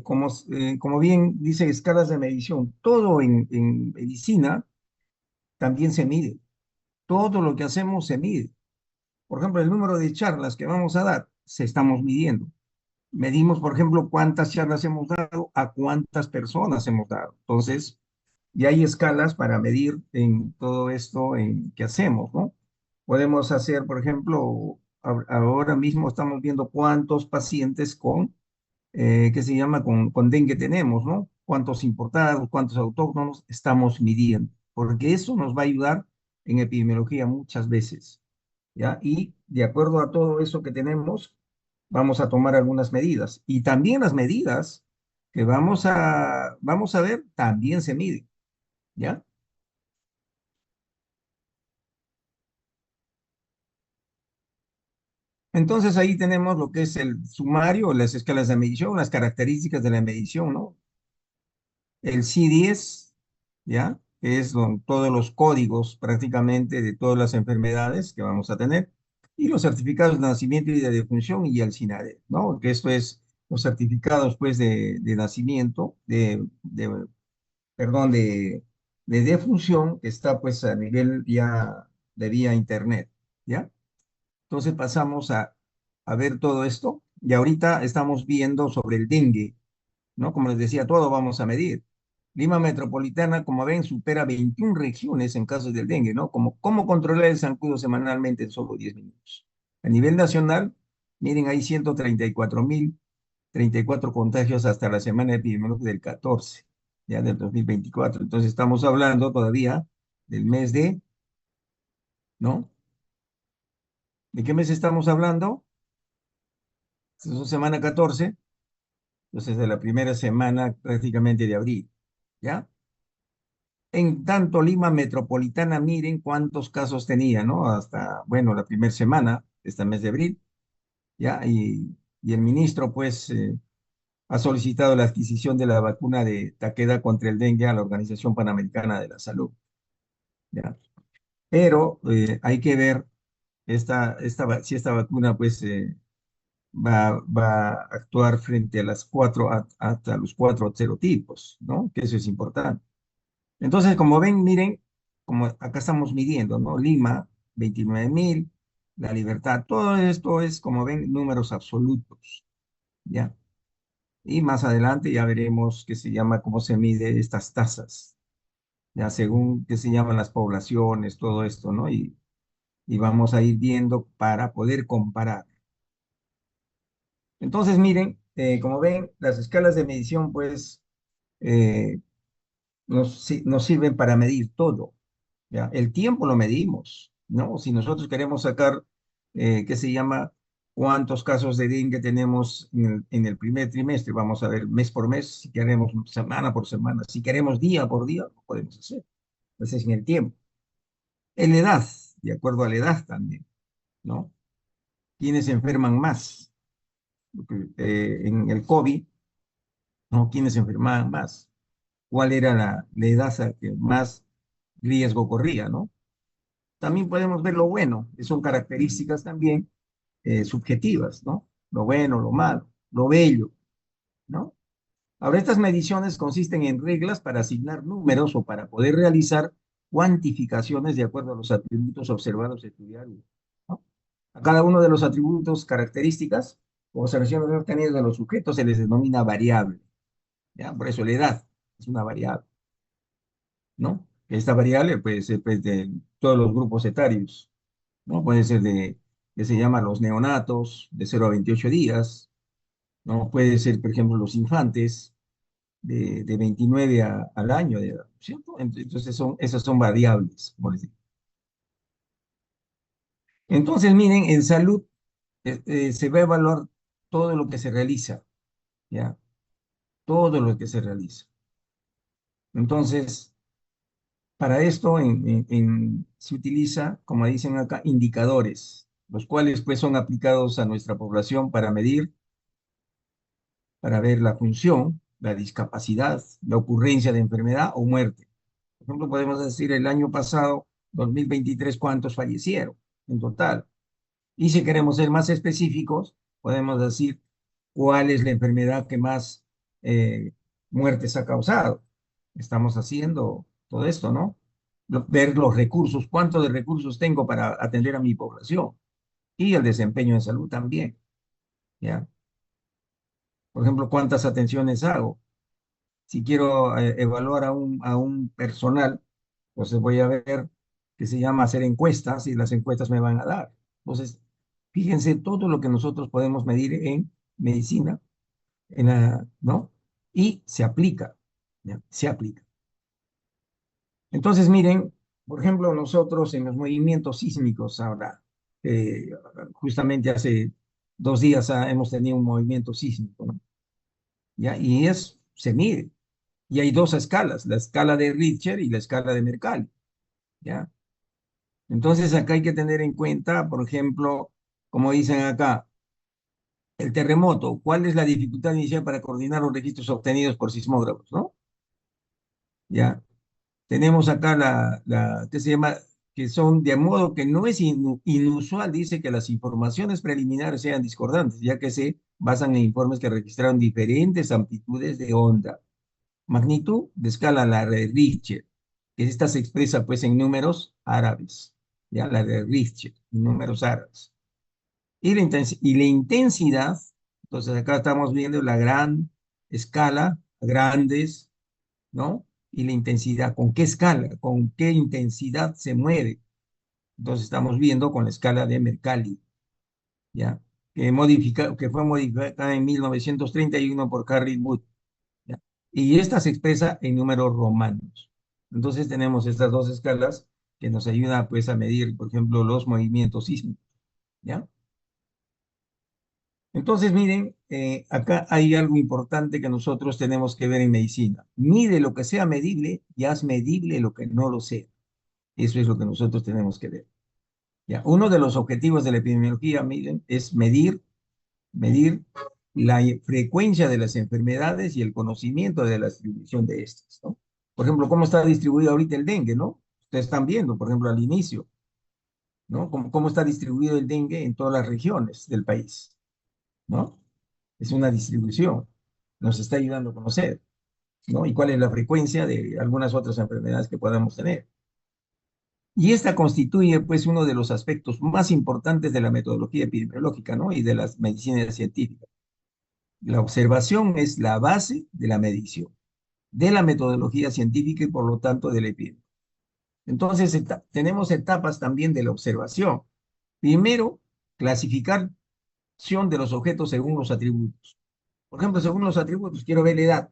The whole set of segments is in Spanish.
como bien dice escalas de medición, todo en medicina también se mide. Todo lo que hacemos se mide. Por ejemplo, el número de charlas que vamos a dar, se estamos midiendo. Medimos, por ejemplo, cuántas charlas hemos dado, a cuántas personas hemos dado. Entonces, y hay escalas para medir en todo esto en que hacemos, ¿no? Podemos hacer, por ejemplo, ahora mismo estamos viendo cuántos pacientes con, ¿qué se llama? Con dengue tenemos, ¿no? Cuántos importados, cuántos autóctonos estamos midiendo, porque eso nos va a ayudar en epidemiología muchas veces, ¿ya? Y de acuerdo a todo eso que tenemos, vamos a tomar algunas medidas. Y también las medidas que vamos a ver también se miden, ¿ya? Entonces ahí tenemos lo que es el sumario, las escalas de medición, las características de la medición, ¿no? El C10, ¿ya? Que es todos los códigos prácticamente de todas las enfermedades que vamos a tener, y los certificados de nacimiento y de defunción y el SINADE, ¿no? Que esto es los certificados, pues, de nacimiento, perdón, de defunción, que está, pues, a nivel ya de vía internet, ¿ya? Entonces pasamos a ver todo esto y ahorita estamos viendo sobre el dengue, ¿no? Como les decía, todo vamos a medir. Lima Metropolitana, como ven, supera 21 regiones en casos del dengue, ¿no? ¿Cómo controlar el zancudo semanalmente en solo 10 minutos? A nivel nacional, miren, hay 134.034 contagios hasta la semana epidemiológica del 14, ya del 2024. Entonces estamos hablando todavía del mes de, ¿no? ¿De qué mes estamos hablando? Es semana 14, entonces de la primera semana prácticamente de abril, ¿ya? En tanto Lima Metropolitana, miren cuántos casos tenía, ¿no? Hasta, bueno, la primera semana, este mes de abril, ¿ya? Y el ministro, pues, ha solicitado la adquisición de la vacuna de Takeda contra el dengue a la Organización Panamericana de la Salud, ¿ya? Pero hay que ver si esta vacuna, pues, va a actuar frente a hasta los cuatro serotipos, ¿no? Que eso es importante. Entonces, como ven, miren, como acá estamos midiendo, ¿no? Lima, 29.000, La Libertad, todo esto es, como ven, números absolutos, ¿ya? Y más adelante ya veremos qué se llama, cómo se mide estas tasas, ya según qué se llaman las poblaciones, todo esto, ¿no? Y vamos a ir viendo para poder comparar. Entonces, miren, como ven, las escalas de medición, pues, eh, nos sirven para medir todo, ¿ya? El tiempo lo medimos, ¿no? Si nosotros queremos sacar, ¿qué se llama? ¿Cuántos casos de dengue tenemos en el primer trimestre? Vamos a ver mes por mes, si queremos semana por semana, si queremos día por día, lo podemos hacer. Entonces, en el tiempo. En la edad, de acuerdo a la edad también, ¿no? ¿Quiénes se enferman más? Porque, en el COVID, ¿no? ¿Quiénes se enfermaban más? ¿Cuál era la edad a que más riesgo corría, ¿no? También podemos ver lo bueno, que son características también subjetivas, ¿no? Lo bueno, lo malo, lo bello, ¿no? Ahora, estas mediciones consisten en reglas para asignar números o para poder realizar cuantificaciones de acuerdo a los atributos observados y estudiados, ¿no? A cada uno de los atributos características o observaciones obtenidas de los sujetos se les denomina variable, ¿ya? Por eso la edad es una variable, ¿no? Esta variable puede ser, pues, de todos los grupos etarios, ¿no? Puede ser que se llama los neonatos, de 0 a 28 días, ¿no? Puede ser, por ejemplo, los infantes, de 29 al año de edad, ¿cierto? Entonces, esas son variables, como les digo. Entonces, miren, en salud se va a evaluar todo lo que se realiza, ¿ya? Todo lo que se realiza. Entonces, para esto se utiliza, como dicen acá, indicadores, los cuales pues son aplicados a nuestra población para medir, para ver la función, la discapacidad, la ocurrencia de enfermedad o muerte. Por ejemplo, podemos decir el año pasado, 2023, cuántos fallecieron en total. Y si queremos ser más específicos, podemos decir cuál es la enfermedad que más muertes ha causado. Estamos haciendo todo esto, ¿no? Ver los recursos, cuánto de recursos tengo para atender a mi población y el desempeño en salud también, ¿ya? Por ejemplo, cuántas atenciones hago. Si quiero evaluar a un personal, pues voy a ver que se llama hacer encuestas y las encuestas me van a dar. Entonces, fíjense todo lo que nosotros podemos medir en medicina, ¿no? Y se aplica, ¿ya? Se aplica. Entonces, miren, por ejemplo, nosotros en los movimientos sísmicos ahora, eh, justamente hace 2 días hemos tenido un movimiento sísmico, ¿no? ¿Ya? Se mide. Y hay dos escalas, la escala de Richter y la escala de Mercalli, ¿ya? Entonces acá hay que tener en cuenta, por ejemplo, como dicen acá, el terremoto, ¿cuál es la dificultad inicial para coordinar los registros obtenidos por sismógrafos, ¿no? ¿Ya? Tenemos acá que se llama, que son de modo que no es inusual, dice que las informaciones preliminares sean discordantes, ya que se basan en informes que registraron diferentes amplitudes de onda. Magnitud de escala, la de Richter, que esta se expresa pues en números árabes, ya la de Richter, en números árabes. Y la intensidad, entonces acá estamos viendo la gran escala, grandes, ¿no? Y la intensidad, ¿con qué escala? ¿Con qué intensidad se mueve? Entonces estamos viendo con la escala de Mercalli, ¿ya? Que fue modificada en 1931 por Harry Wood, ¿ya? Y esta se expresa en números romanos. Entonces tenemos estas dos escalas que nos ayudan pues a medir, por ejemplo, los movimientos sísmicos, ¿ya? Entonces, miren, acá hay algo importante que nosotros tenemos que ver en medicina. Mide lo que sea medible y haz medible lo que no lo sea. Eso es lo que nosotros tenemos que ver. ¿Ya? Uno de los objetivos de la epidemiología, miren, es medir la frecuencia de las enfermedades y el conocimiento de la distribución de estas, ¿no? Por ejemplo, cómo está distribuido ahorita el dengue, ¿no? Ustedes están viendo, por ejemplo, al inicio, ¿no? Cómo está distribuido el dengue en todas las regiones del país, ¿no? Es una distribución, nos está ayudando a conocer, ¿no? Y cuál es la frecuencia de algunas otras enfermedades que podamos tener. Y esta constituye, pues, uno de los aspectos más importantes de la metodología epidemiológica, ¿no? Y de las medicinas científicas. La observación es la base de la medición, de la metodología científica y por lo tanto de la epidemia. Entonces, tenemos etapas también de la observación. Primero, clasificación de los objetos según los atributos. Por ejemplo, según los atributos, quiero ver la edad.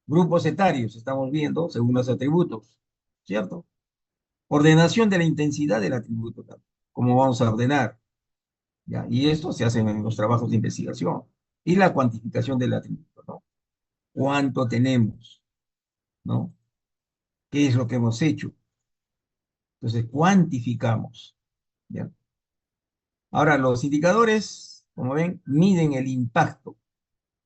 Grupos etarios, estamos viendo según los atributos, ¿cierto? Ordenación de la intensidad del atributo, cómo vamos a ordenar, ¿ya? Y esto se hace en los trabajos de investigación. Y la cuantificación del atributo, ¿no? ¿Cuánto tenemos? ¿No? ¿Qué es lo que hemos hecho? Entonces, cuantificamos, ¿ya? Ahora, los indicadores, como ven, miden el impacto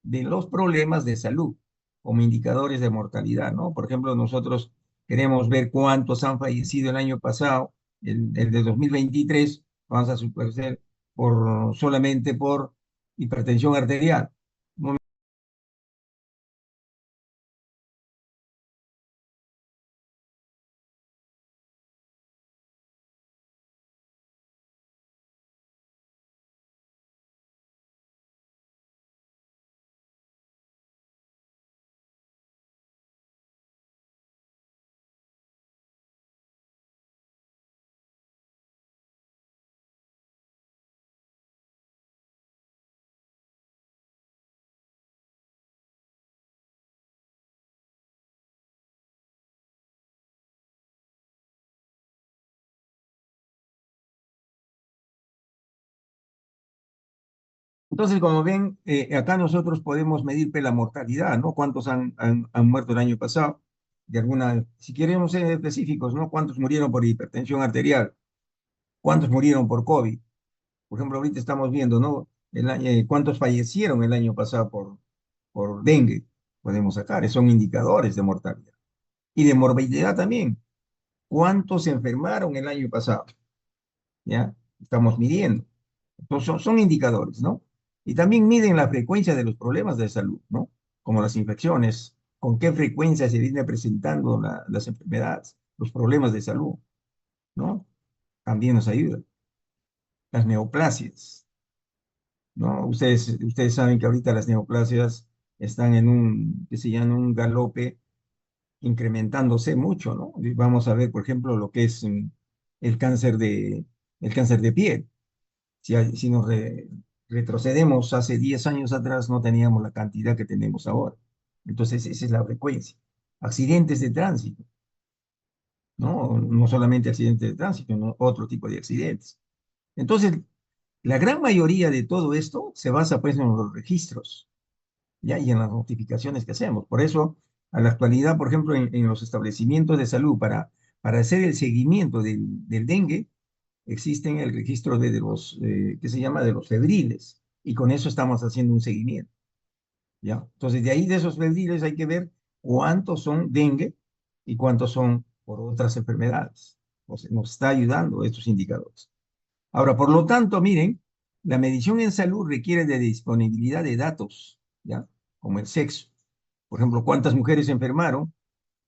de los problemas de salud como indicadores de mortalidad, ¿no? Por ejemplo, nosotros queremos ver cuántos han fallecido el año pasado, el de 2023, vamos a suponer, solamente por hipertensión arterial. Entonces, como ven, acá nosotros podemos medir pues, la mortalidad, ¿no? ¿Cuántos han muerto el año pasado? Si queremos ser específicos, ¿no? ¿Cuántos murieron por hipertensión arterial? ¿Cuántos murieron por COVID? Por ejemplo, ahorita estamos viendo, ¿no? ¿Cuántos fallecieron el año pasado por dengue? Podemos sacar, son indicadores de mortalidad. Y de morbilidad también. ¿Cuántos se enfermaron el año pasado? ¿Ya? Estamos midiendo. Entonces, son indicadores, ¿no? Y también miden la frecuencia de los problemas de salud, ¿no? Como las infecciones, con qué frecuencia se viene presentando las enfermedades, los problemas de salud, ¿no? También nos ayuda. Las neoplasias, ¿no? Ustedes saben que ahorita las neoplasias están en un, que se llama un galope incrementándose mucho, ¿no? Y vamos a ver, por ejemplo, lo que es el cáncer el cáncer de piel. Si nos retrocedemos hace 10 años atrás, no teníamos la cantidad que tenemos ahora. Entonces, esa es la frecuencia. Accidentes de tránsito, ¿no? No solamente accidentes de tránsito, no otro tipo de accidentes. Entonces, la gran mayoría de todo esto se basa pues en los registros, ¿ya? Y en las notificaciones que hacemos. Por eso, a la actualidad, por ejemplo, en los establecimientos de salud, para hacer el seguimiento del dengue, existen el registro de los, ¿qué se llama? De los febriles. Y con eso estamos haciendo un seguimiento, ¿ya? Entonces, de ahí de esos febriles hay que ver cuántos son dengue y cuántos son por otras enfermedades. O sea, nos está ayudando estos indicadores. Ahora, por lo tanto, miren, la medición en salud requiere de disponibilidad de datos, ¿ya? Como el sexo. Por ejemplo, cuántas mujeres se enfermaron,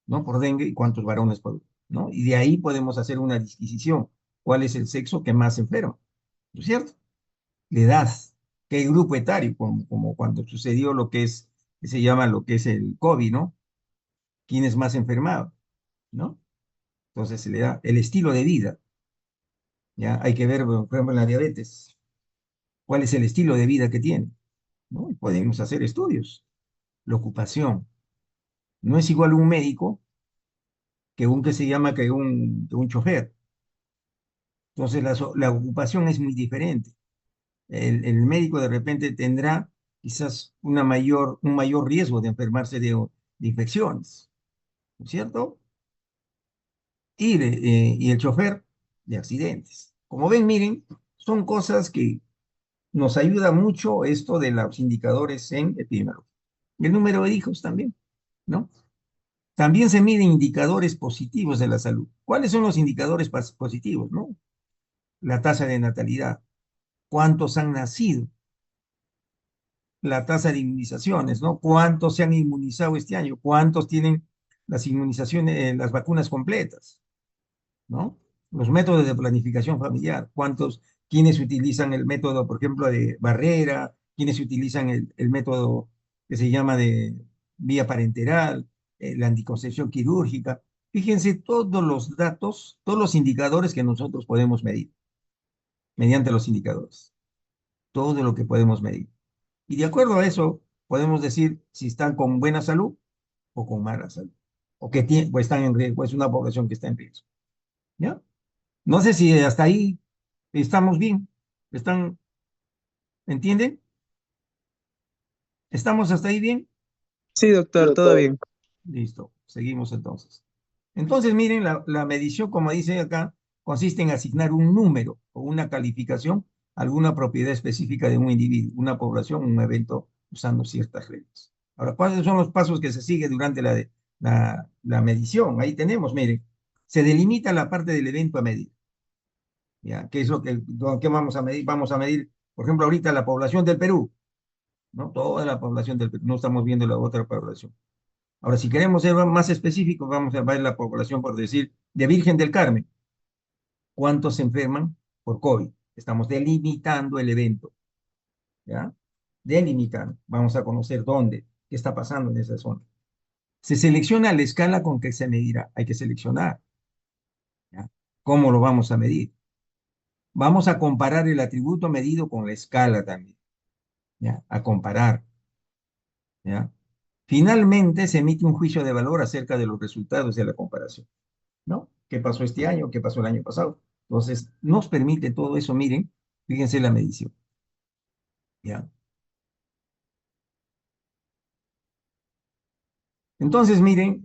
¿no? Por dengue y cuántos varones ¿no? Y de ahí podemos hacer una disquisición. ¿Cuál es el sexo que más enferma? ¿No es cierto? La edad, qué grupo etario, como cuando sucedió lo que se llama lo que es el COVID, ¿no? ¿Quién es más enfermado? ¿No? Entonces se le da el estilo de vida, ¿ya? Hay que ver, por ejemplo, en la diabetes, cuál es el estilo de vida que tiene, ¿no? Y podemos hacer estudios. La ocupación. No es igual un médico que un que se llama que un chofer. Entonces la ocupación es muy diferente. El médico de repente tendrá quizás un mayor riesgo de enfermarse de infecciones, ¿no es cierto? Y el chofer de accidentes. Como ven, miren, son cosas que nos ayuda mucho esto de los indicadores en epidemiología. El número de hijos también, ¿no? También se miden indicadores positivos de la salud. ¿Cuáles son los indicadores positivos, no? La tasa de natalidad, cuántos han nacido, la tasa de inmunizaciones, ¿no? ¿Cuántos se han inmunizado este año? ¿Cuántos tienen las inmunizaciones, las vacunas completas, ¿no? Los métodos de planificación familiar, quienes utilizan el método, por ejemplo, de barrera, quienes utilizan el método que se llama de vía parenteral, la anticoncepción quirúrgica. Fíjense todos los datos, todos los indicadores que nosotros podemos medir mediante los indicadores, todo lo que podemos medir. Y de acuerdo a eso, podemos decir si están con buena salud o con mala salud, o están en riesgo, es una población que está en riesgo. ¿Ya? No sé si hasta ahí estamos bien. ¿Están, entienden? ¿Estamos hasta ahí bien? Sí, Sí, doctor, todo doctor. bien. Listo, seguimos entonces. Entonces, miren, la medición, como dice acá, consiste en asignar un número o una calificación a alguna propiedad específica de un individuo, una población, un evento, usando ciertas reglas. Ahora, ¿cuáles son los pasos que se sigue durante la medición? Ahí tenemos, miren, se delimita la parte del evento a medir. ¿Ya? ¿Qué es qué vamos a medir? Vamos a medir, por ejemplo, ahorita la población del Perú, ¿no? Toda la población del Perú, no estamos viendo la otra población. Ahora, si queremos ser más específicos, vamos a ver la población, por decir, de Virgen del Carmen. ¿Cuántos se enferman por COVID? Estamos delimitando el evento, ¿ya? Delimitando. Vamos a conocer dónde, qué está pasando en esa zona. Se selecciona la escala con que se medirá. Hay que seleccionar, ¿ya? ¿Cómo lo vamos a medir? Vamos a comparar el atributo medido con la escala también, ¿ya? A comparar, ¿ya? Finalmente se emite un juicio de valor acerca de los resultados de la comparación, ¿no? ¿Qué pasó este año? ¿Qué pasó el año pasado? Entonces, nos permite todo eso, miren, fíjense la medición, ¿ya? Entonces, miren,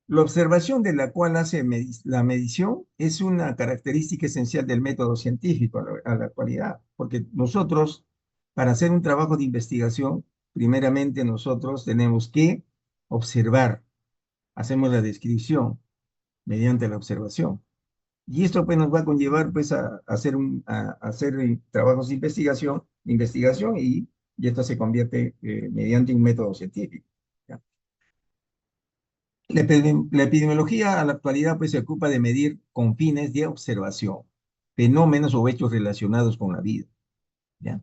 la observación de la cual hace la medición es una característica esencial del método científico a la actualidad, porque nosotros, para hacer un trabajo de investigación, primeramente nosotros tenemos que observar, hacemos la descripción, mediante la observación. Y esto pues nos va a conllevar pues a hacer trabajos de investigación y esto se convierte mediante un método científico. ¿Ya? La epidemiología a la actualidad pues se ocupa de medir con fines de observación fenómenos o hechos relacionados con la vida. ¿Ya?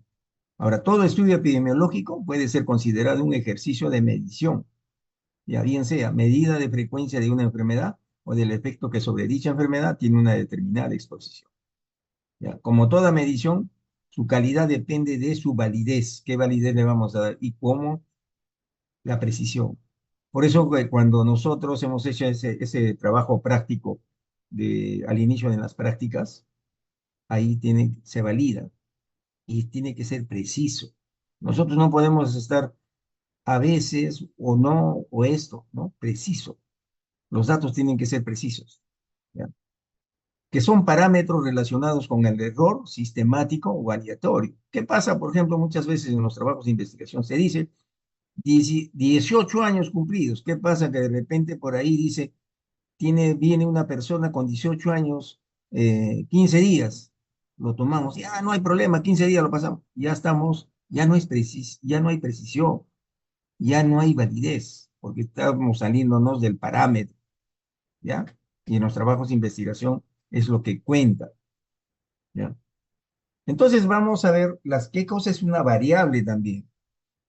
Ahora, todo estudio epidemiológico puede ser considerado un ejercicio de medición, ya bien sea medida de frecuencia de una enfermedad o del efecto que sobre dicha enfermedad tiene una determinada exposición. ¿Ya? Como toda medición, su calidad depende de su validez, qué validez le vamos a dar y cómo la precisión. Por eso cuando nosotros hemos hecho ese trabajo práctico al inicio de las prácticas, ahí se valida y tiene que ser preciso. Nosotros no podemos estar a veces o no, o esto, ¿no? Preciso. Los datos tienen que ser precisos, ¿ya? Que son parámetros relacionados con el error sistemático o aleatorio. ¿Qué pasa, por ejemplo, muchas veces en los trabajos de investigación? Se dice 18 años cumplidos. ¿Qué pasa? Que de repente por ahí dice, viene una persona con 18 años, 15 días, lo tomamos, ya no hay problema, 15 días lo pasamos, ya estamos, ya no hay precisión, ya no hay validez, porque estamos saliéndonos del parámetro, ¿ya? Y en los trabajos de investigación es lo que cuenta, ¿ya? Entonces vamos a ver qué cosa es una variable también,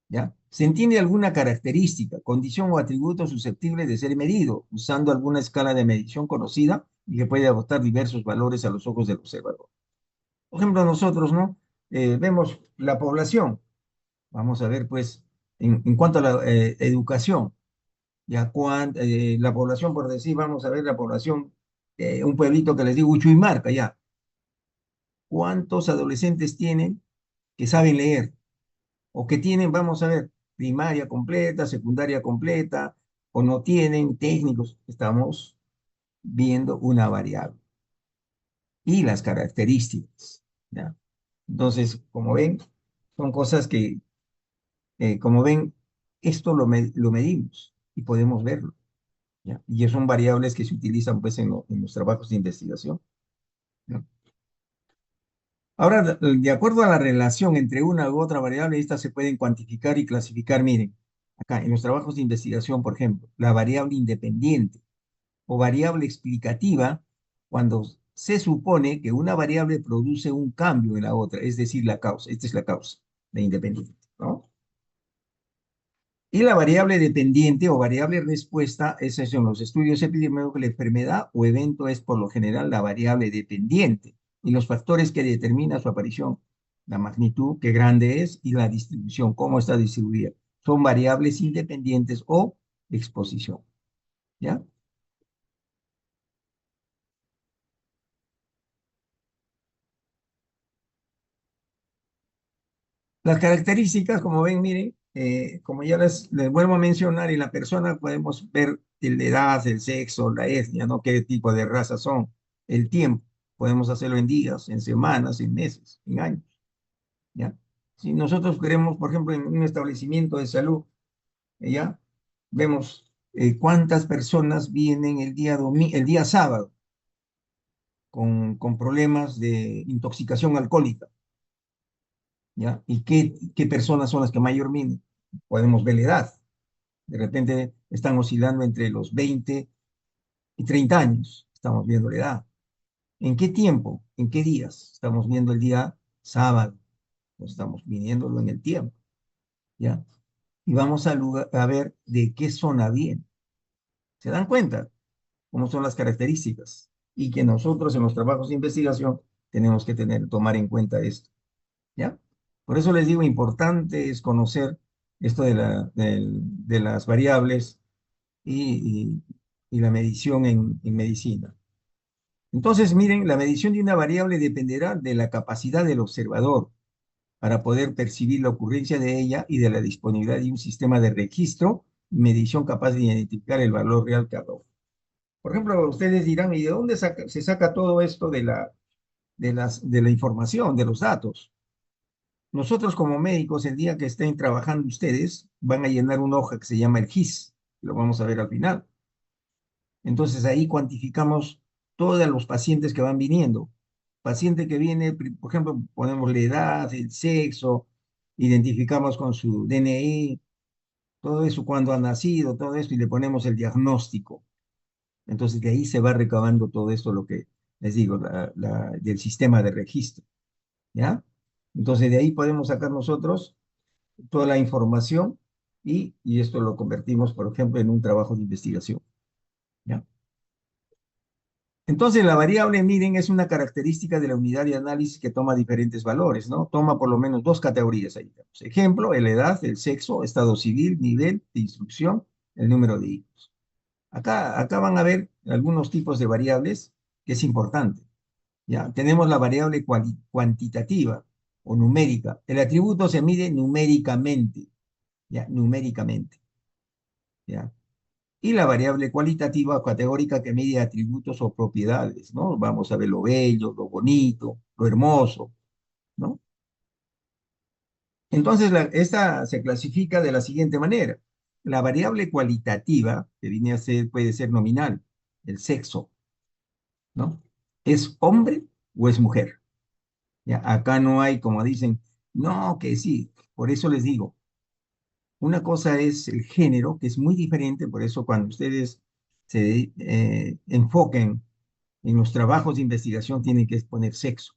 ¿ya? Se entiende alguna característica, condición o atributo susceptible de ser medido, usando alguna escala de medición conocida y que puede adoptar diversos valores a los ojos del observador. Por ejemplo, nosotros, ¿no? Vemos la población, vamos a ver, pues, en cuanto a la educación, ya la población, por decir, vamos a ver la población, un pueblito que les digo, Uchuimarca, ya. ¿Cuántos adolescentes tienen que saben leer? O que tienen, vamos a ver, primaria completa, secundaria completa, o no tienen técnicos. Estamos viendo una variable y las características, ¿ya? Entonces, como ven, son cosas que, como ven, esto lo medimos y podemos verlo, ¿ya? Y son variables que se utilizan pues en los trabajos de investigación, ¿no? Ahora, de acuerdo a la relación entre una u otra variable, estas se pueden cuantificar y clasificar. Miren, acá en los trabajos de investigación, por ejemplo, la variable independiente o variable explicativa, cuando se supone que una variable produce un cambio en la otra, es decir, la causa. Esta es la causa de independiente, ¿no? Y la variable dependiente o variable respuesta, esos son los estudios epidemiológicos. La enfermedad o evento es por lo general la variable dependiente y los factores que determinan su aparición, la magnitud, qué grande es, y la distribución, cómo está distribuida. Son variables independientes o exposición, ¿ya? Las características, como ven, miren, como ya les vuelvo a mencionar, en la persona podemos ver la edad, el sexo, la etnia, ¿no? Qué tipo de raza son, el tiempo. Podemos hacerlo en días, en semanas, en meses, en años, ¿ya? Si nosotros queremos, por ejemplo, en un establecimiento de salud, ¿ya? Vemos cuántas personas vienen el día sábado con problemas de intoxicación alcohólica, ¿ya? ¿Y qué personas son las que mayor vienen? Podemos ver la edad. De repente están oscilando entre los 20 y 30 años. Estamos viendo la edad. ¿En qué tiempo? ¿En qué días? Estamos viendo el día sábado. Pues estamos viéndolo en el tiempo, ¿ya? Y vamos a ver de qué zona viene. ¿Se dan cuenta cómo son las características? Y que nosotros en los trabajos de investigación tenemos que tomar en cuenta esto, ¿ya? Por eso les digo, importante es conocer esto de las variables y la medición en medicina. Entonces, miren, la medición de una variable dependerá de la capacidad del observador para poder percibir la ocurrencia de ella y de la disponibilidad de un sistema de registro y medición capaz de identificar el valor real que arroja. Por ejemplo, ustedes dirán, ¿y de dónde se saca todo esto de la información, de los datos? Nosotros como médicos, el día que estén trabajando ustedes, van a llenar una hoja que se llama el GIS, lo vamos a ver al final. Entonces ahí cuantificamos todos los pacientes que van viniendo. Paciente que viene, por ejemplo, ponemos la edad, el sexo, identificamos con su DNI, todo eso, cuando ha nacido, todo esto, y le ponemos el diagnóstico. Entonces de ahí se va recabando todo esto, lo que les digo, del sistema de registro, ¿ya? Entonces de ahí podemos sacar nosotros toda la información y esto lo convertimos, por ejemplo, en un trabajo de investigación, ¿ya? Entonces, la variable, miren, es una característica de la unidad de análisis que toma diferentes valores, ¿no? Toma por lo menos dos categorías ahí tenemos. Ejemplo, la edad, el sexo, estado civil, nivel de instrucción, el número de hijos. Acá van a ver algunos tipos de variables que es importante, ¿ya? Tenemos la variable cuantitativa o numérica. El atributo se mide numéricamente, ¿ya? Numéricamente, ¿ya? Y la variable cualitativa o categórica que mide atributos o propiedades, ¿no? Vamos a ver lo bello, lo bonito, lo hermoso, ¿no? Entonces, esta se clasifica de la siguiente manera. La variable cualitativa, que viene a ser, puede ser nominal, el sexo, ¿no? ¿Es hombre o es mujer? Ya, acá no hay, como dicen, no, que sí. Por eso les digo, una cosa es el género, que es muy diferente, por eso cuando ustedes se enfoquen en los trabajos de investigación tienen que poner sexo,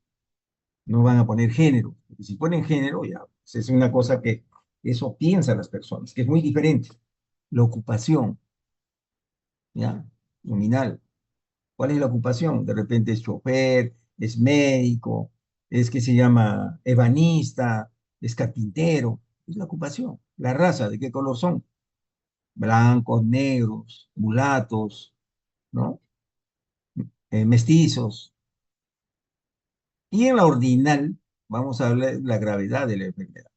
no van a poner género. Porque si ponen género, ya, pues es una cosa que eso piensan las personas, que es muy diferente. La ocupación, ya, nominal. ¿Cuál es la ocupación? De repente es chofer, es médico, es que se llama ebanista, es carpintero. Es la ocupación. La raza, ¿de qué color son? Blancos, negros, mulatos, ¿no? Mestizos. Y en la ordinal, vamos a hablar de la gravedad de la enfermedad.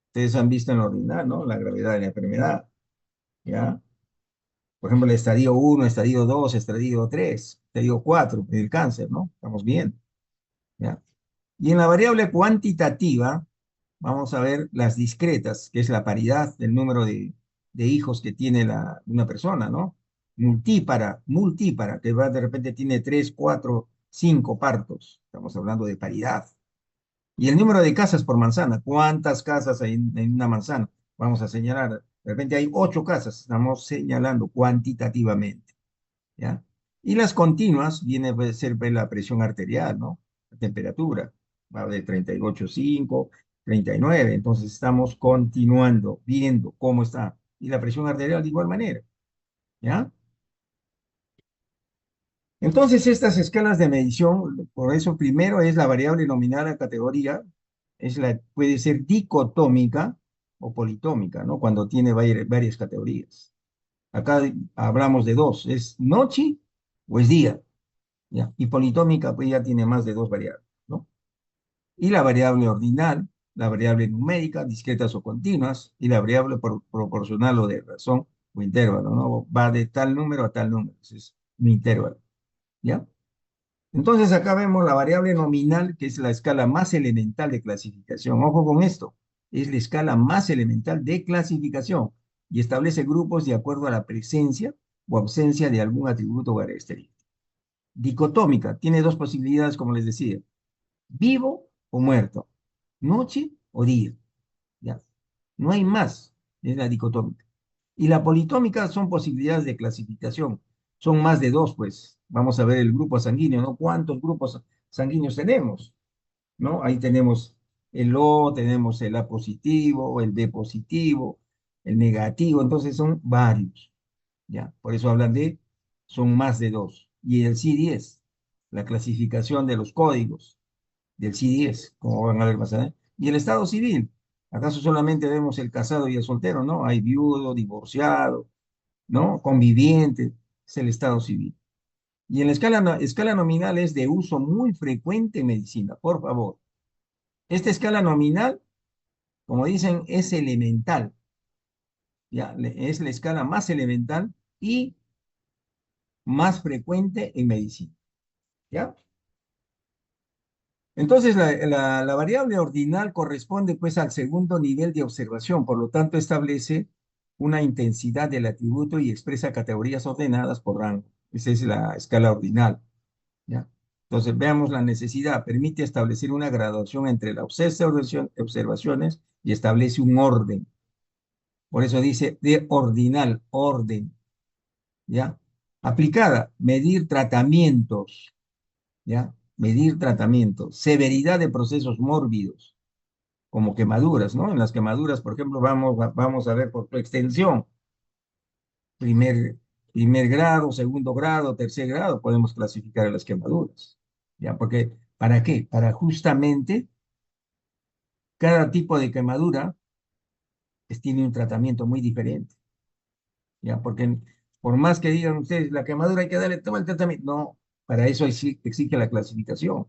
Ustedes han visto en la ordinal, ¿no? La gravedad de la enfermedad, ¿ya? Por ejemplo, el estadio 1, estadio 2, estadio 3, estadio 4, el cáncer, ¿no? Estamos bien, ¿ya? Y en la variable cuantitativa, vamos a ver las discretas, que es la paridad del número de hijos que tiene una persona, ¿no? Multípara, que va, de repente tiene 3, 4, 5 partos. Estamos hablando de paridad. Y el número de casas por manzana, ¿cuántas casas hay en una manzana? Vamos a señalar, de repente hay 8 casas, estamos señalando cuantitativamente, ¿ya? Y las continuas viene a ser pues, la presión arterial, ¿no? La temperatura, va de 38,5, 39, entonces estamos continuando, viendo cómo está. Y la presión arterial de igual manera, ¿ya? Entonces, estas escalas de medición, por eso primero es la variable nominal a categoría, puede ser dicotómica o politómica, ¿no? Cuando tiene varias categorías. Acá hablamos de dos, ¿es noche o es día? ¿Ya? Y politómica pues ya tiene más de dos variables, ¿no? Y la variable ordinal, la variable numérica, discretas o continuas, y la variable proporcional o de razón o intervalo, ¿no? Va de tal número a tal número, ese es un intervalo, ¿ya? Entonces acá vemos la variable nominal, que es la escala más elemental de clasificación. Ojo con esto, es la escala más elemental de clasificación y establece grupos de acuerdo a la presencia o ausencia de algún atributo característico. Dicotómica, tiene dos posibilidades, como les decía, vivo o muerto, noche o día, ¿ya? No hay más, es la dicotómica. Y la politómica son posibilidades de clasificación, son más de dos, pues. Vamos a ver el grupo sanguíneo, ¿no? ¿Cuántos grupos sanguíneos tenemos? ¿No? Ahí tenemos el O, tenemos el A positivo, el B positivo, el negativo, entonces son varios, ¿ya? Por eso hablan de, son más de dos. Y el C10, la clasificación de los códigos del C10, como van a ver más adelante. Y el estado civil, ¿acaso solamente vemos el casado y el soltero? No, hay viudo, divorciado, ¿no? Conviviente, es el estado civil. Y en la escala, escala nominal es de uso muy frecuente en medicina, por favor. Esta escala nominal, como dicen, es elemental, ¿ya? Es la escala más elemental y más frecuente en medicina, ¿ya? Entonces, la variable ordinal corresponde pues al segundo nivel de observación, por lo tanto establece una intensidad del atributo y expresa categorías ordenadas por rango. Esa es la escala ordinal, ¿ya? Entonces, veamos la necesidad. Permite establecer una graduación entre las observaciones y establece un orden. Por eso dice de ordinal, orden, ¿ya? Aplicada, medir tratamientos, ¿ya? Medir tratamientos, severidad de procesos mórbidos, como quemaduras, ¿no? En las quemaduras, por ejemplo, vamos a ver por su extensión, primer, primer grado, segundo grado, tercer grado, podemos clasificar a las quemaduras, ¿ya? Porque, ¿para qué? Para justamente cada tipo de quemadura tiene un tratamiento muy diferente, ¿ya? Porque por más que digan ustedes, la quemadura hay que darle todo el tratamiento, no, para eso exige la clasificación.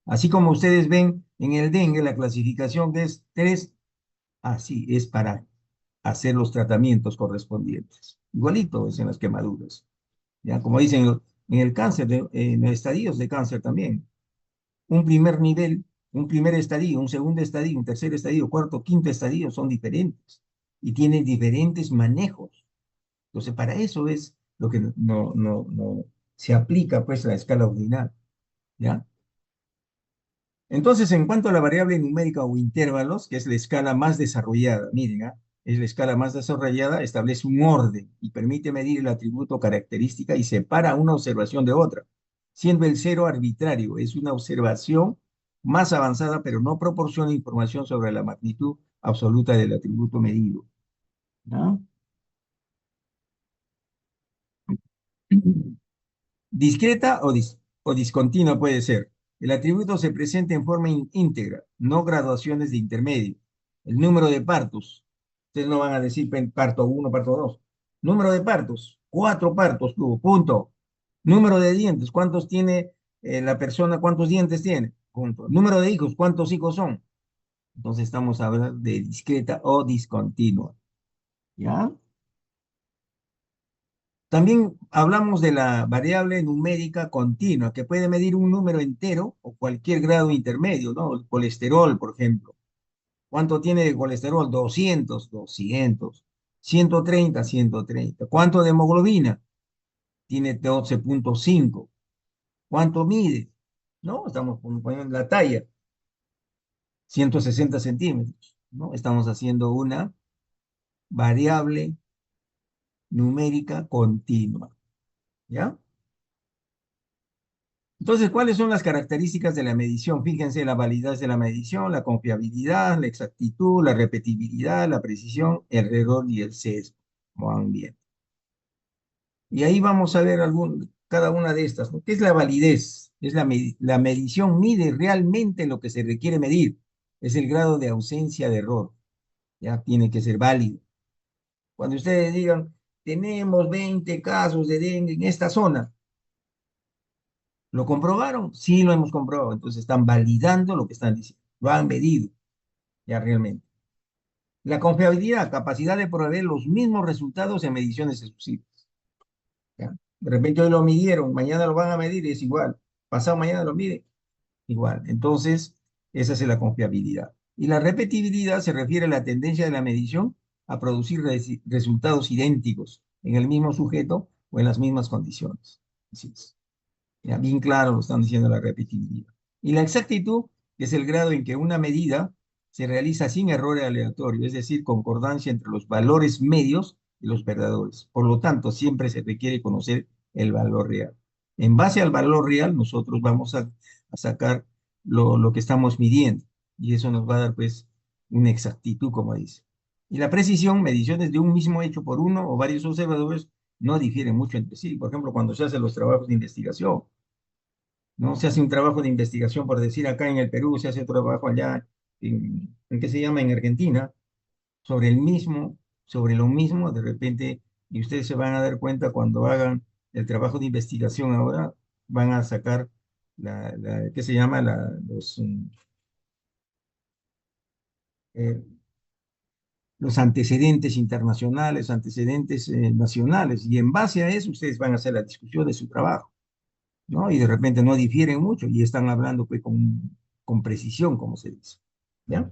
Así como ustedes ven en el dengue, la clasificación que es 3, así es para hacer los tratamientos correspondientes. Igualito es en las quemaduras. Ya, como dicen en el cáncer, en los estadios de cáncer también. Un primer nivel, un primer estadio, un segundo estadio, un tercer estadio, cuarto, quinto estadio son diferentes y tienen diferentes manejos. Entonces, para eso es lo que no se aplica pues la escala ordinal, ¿ya? Entonces, en cuanto a la variable numérica o intervalos, que es la escala más desarrollada, miren, es la escala más desarrollada, establece un orden y permite medir el atributo característica y separa una observación de otra, siendo el cero arbitrario. Es una observación más avanzada, pero no proporciona información sobre la magnitud absoluta del atributo medido, ¿no? Discreta o discontinua puede ser. El atributo se presenta en forma íntegra, no graduaciones de intermedio. El número de partos. Ustedes no van a decir parto uno, parto 2. Número de partos. 4 partos tuvo, punto. Número de dientes. ¿Cuántos tiene la persona? ¿Cuántos dientes tiene? Punto. Número de hijos. ¿Cuántos hijos son? Entonces estamos hablando de discreta o discontinua. ¿Ya? También hablamos de la variable numérica continua, que puede medir un número entero o cualquier grado intermedio, ¿no? El colesterol, por ejemplo. ¿Cuánto tiene de colesterol? 200, 200. 130, 130. ¿Cuánto de hemoglobina? Tiene 12,5. ¿Cuánto mide? ¿No? Estamos poniendo la talla, 160 centímetros, ¿no? Estamos haciendo una variable numérica continua, ¿ya? Entonces, ¿cuáles son las características de la medición? Fíjense, la validez de la medición, la confiabilidad, la exactitud, la repetibilidad, la precisión, el error y el sesgo. Van bien. Y ahí vamos a ver cada una de estas, ¿no? ¿Qué es la validez? Es la medición mide realmente lo que se requiere medir. Es el grado de ausencia de error. Ya tiene que ser válido. Cuando ustedes digan, tenemos 20 casos de dengue en esta zona, ¿lo comprobaron? Sí, lo hemos comprobado. Entonces están validando lo que están diciendo. Lo han medido ya realmente. La confiabilidad, capacidad de proveer los mismos resultados en mediciones exclusivas. ¿Ya? De repente hoy lo midieron, mañana lo van a medir, es igual. Pasado mañana lo miden, igual. Entonces, esa es la confiabilidad. Y la repetibilidad se refiere a la tendencia de la medición a producir resultados idénticos en el mismo sujeto o en las mismas condiciones. Así es. Ya, bien claro lo están diciendo la repetibilidad. Y la exactitud es el grado en que una medida se realiza sin error aleatorio, es decir, concordancia entre los valores medios y los verdaderos. Por lo tanto, siempre se requiere conocer el valor real. En base al valor real, nosotros vamos a sacar lo que estamos midiendo y eso nos va a dar, pues, una exactitud, como dice. Y la precisión, mediciones de un mismo hecho por uno o varios observadores, no difieren mucho entre sí. Por ejemplo, cuando se hacen los trabajos de investigación, ¿no? Se hace un trabajo de investigación, por decir acá en el Perú, se hace otro trabajo allá, ¿en qué se llama? En Argentina, sobre el mismo, sobre lo mismo, de repente, y ustedes se van a dar cuenta cuando hagan el trabajo de investigación ahora, van a sacar ¿qué se llama? Eh, los antecedentes internacionales, antecedentes nacionales, y en base a eso ustedes van a hacer la discusión de su trabajo. ¿No? Y de repente no difieren mucho y están hablando pues con precisión, como se dice. ¿Ya?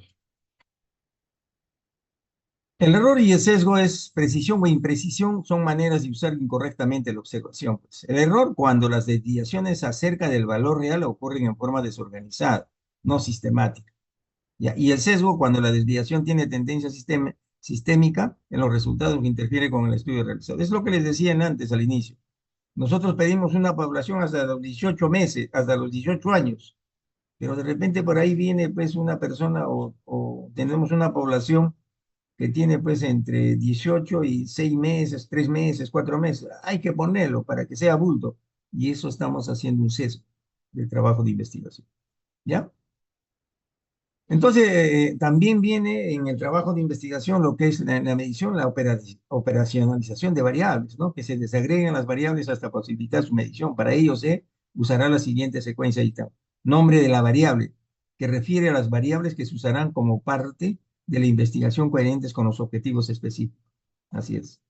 El error y el sesgo es precisión o imprecisión, son maneras de usar incorrectamente la observación, pues. El error cuando las desviaciones acerca del valor real ocurren en forma desorganizada, no sistemática. ¿Ya? Y el sesgo cuando la desviación tiene tendencia sistémica en los resultados que interfiere con el estudio realizado. Es lo que les decía antes al inicio. Nosotros pedimos una población hasta los 18 meses, hasta los 18 años, pero de repente por ahí viene pues una persona o tenemos una población que tiene pues entre 18 y 6 meses, 3 meses, 4 meses. Hay que ponerlo para que sea bulto. Y eso estamos haciendo un sesgo del trabajo de investigación. ¿Ya? Entonces, también viene en el trabajo de investigación lo que es la medición, la operacionalización de variables, ¿no? Que se desagreguen las variables hasta posibilitar su medición. Para ello se usará la siguiente secuencia de ítems. Nombre de la variable, que refiere a las variables que se usarán como parte de la investigación coherentes con los objetivos específicos. Así es.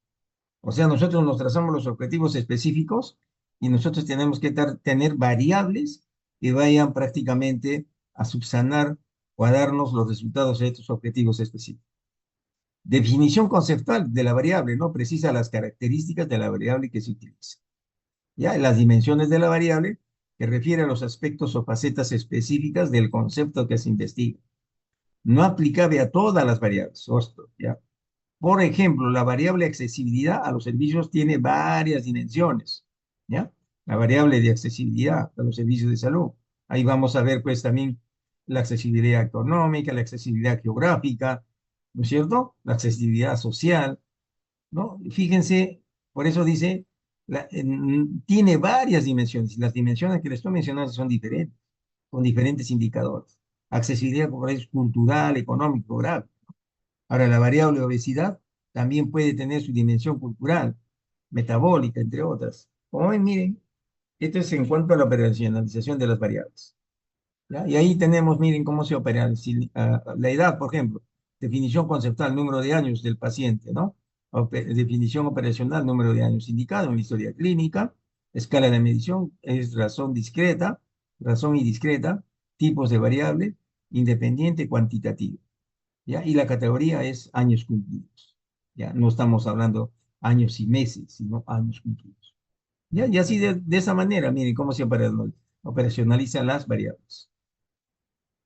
O sea, nosotros nos trazamos los objetivos específicos y nosotros tenemos que tener variables que vayan prácticamente a subsanar o a darnos los resultados de estos objetivos específicos. Definición conceptual de la variable, ¿no? Precisa las características de la variable que se utiliza. ¿Ya? Las dimensiones de la variable, que refiere a los aspectos o facetas específicas del concepto que se investiga. No aplicable a todas las variables, ¿ya? Por ejemplo, la variable accesibilidad a los servicios tiene varias dimensiones, ¿ya? La variable de accesibilidad a los servicios de salud. Ahí vamos a ver, pues, también la accesibilidad económica, la accesibilidad geográfica, ¿no es cierto? La accesibilidad social, ¿no? Fíjense, por eso dice, tiene varias dimensiones. Las dimensiones que les estoy mencionando son diferentes, con diferentes indicadores. Accesibilidad como es cultural, económico, geográfico. Ahora, la variable obesidad también puede tener su dimensión cultural, metabólica, entre otras. Como ven, miren, esto es en cuanto a la operacionalización de las variables. ¿Ya? Y ahí tenemos, miren cómo se opera la edad, por ejemplo, definición conceptual, número de años del paciente, ¿no? Definición operacional, número de años indicado en la historia clínica, escala de medición, es razón y discreta, tipos de variable, independiente, cuantitativa. ¿Ya? Y la categoría es años cumplidos, ¿ya? No estamos hablando años y meses, sino años cumplidos. ¿Ya? Y así de esa manera, miren cómo se operacionalizan las variables.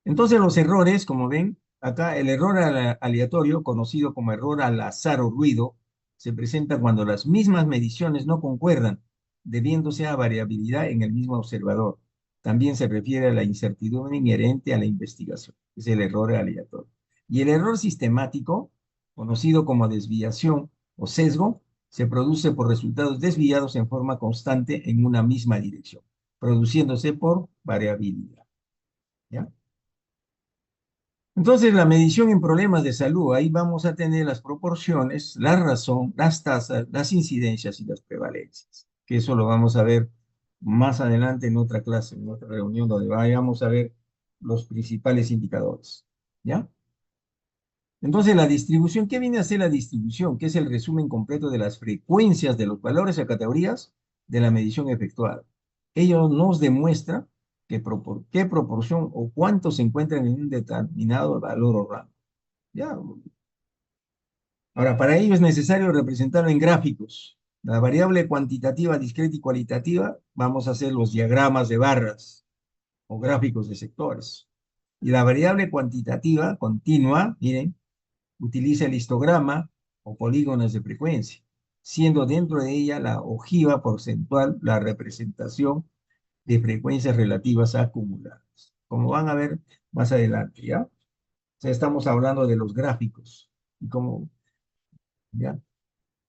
Entonces los errores, como ven, acá el error aleatorio, conocido como error al azar o ruido, se presenta cuando las mismas mediciones no concuerdan, debiéndose a variabilidad en el mismo observador. También se refiere a la incertidumbre inherente a la investigación, es el error aleatorio. Y el error sistemático, conocido como desviación o sesgo, se produce por resultados desviados en forma constante en una misma dirección, produciéndose por variabilidad. ¿Ya? Entonces, la medición en problemas de salud, ahí vamos a tener las proporciones, la razón, las tasas, las incidencias y las prevalencias, que eso lo vamos a ver más adelante en otra clase, en otra reunión, donde vayamos a ver los principales indicadores. ¿Ya? Entonces, la distribución, ¿qué viene a ser la distribución? Que es el resumen completo de las frecuencias de los valores a categorías de la medición efectuada. Ello nos demuestra qué proporción o cuánto se encuentran en un determinado valor o rango. ¿Ya? Ahora, para ello es necesario representarlo en gráficos. La variable cuantitativa, discreta y cualitativa, vamos a hacer los diagramas de barras o gráficos de sectores. Y la variable cuantitativa continua, miren, utiliza el histograma o polígonos de frecuencia, siendo dentro de ella la ojiva porcentual la representación de frecuencias relativas acumuladas. Como van a ver más adelante, ¿ya? O sea, estamos hablando de los gráficos. Y como, ¿ya?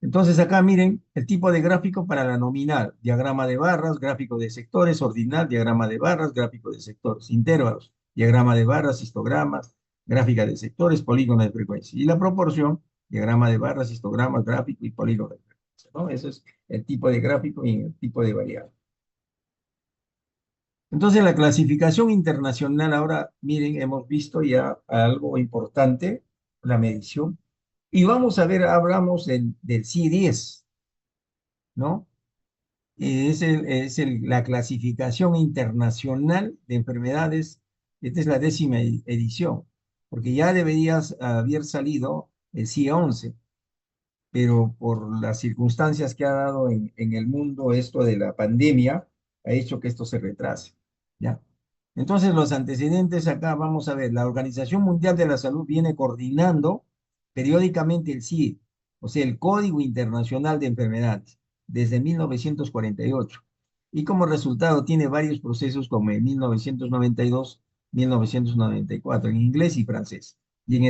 Entonces acá miren el tipo de gráfico para la nominal, diagrama de barras, gráfico de sectores, ordinal, diagrama de barras, gráfico de sectores, intervalos, diagrama de barras, histogramas, gráfica de sectores, polígono de frecuencia. Y la proporción, diagrama de barras, histogramas, gráfico y polígono de frecuencia, ¿no? Eso es el tipo de gráfico y el tipo de variable. Entonces la clasificación internacional, ahora miren, hemos visto ya algo importante, la medición. Y vamos a ver, hablamos del CIE-10, ¿no? La clasificación internacional de enfermedades. Esta es la 10ª edición, porque ya deberías haber salido el CIE-11, pero por las circunstancias que ha dado en el mundo esto de la pandemia, ha hecho que esto se retrase, ¿ya? Entonces, los antecedentes acá, vamos a ver, la Organización Mundial de la Salud viene coordinando periódicamente el CIE, o sea, el Código Internacional de Enfermedades, desde 1948. Y como resultado tiene varios procesos como en 1992, 1994, en inglés y francés. Y en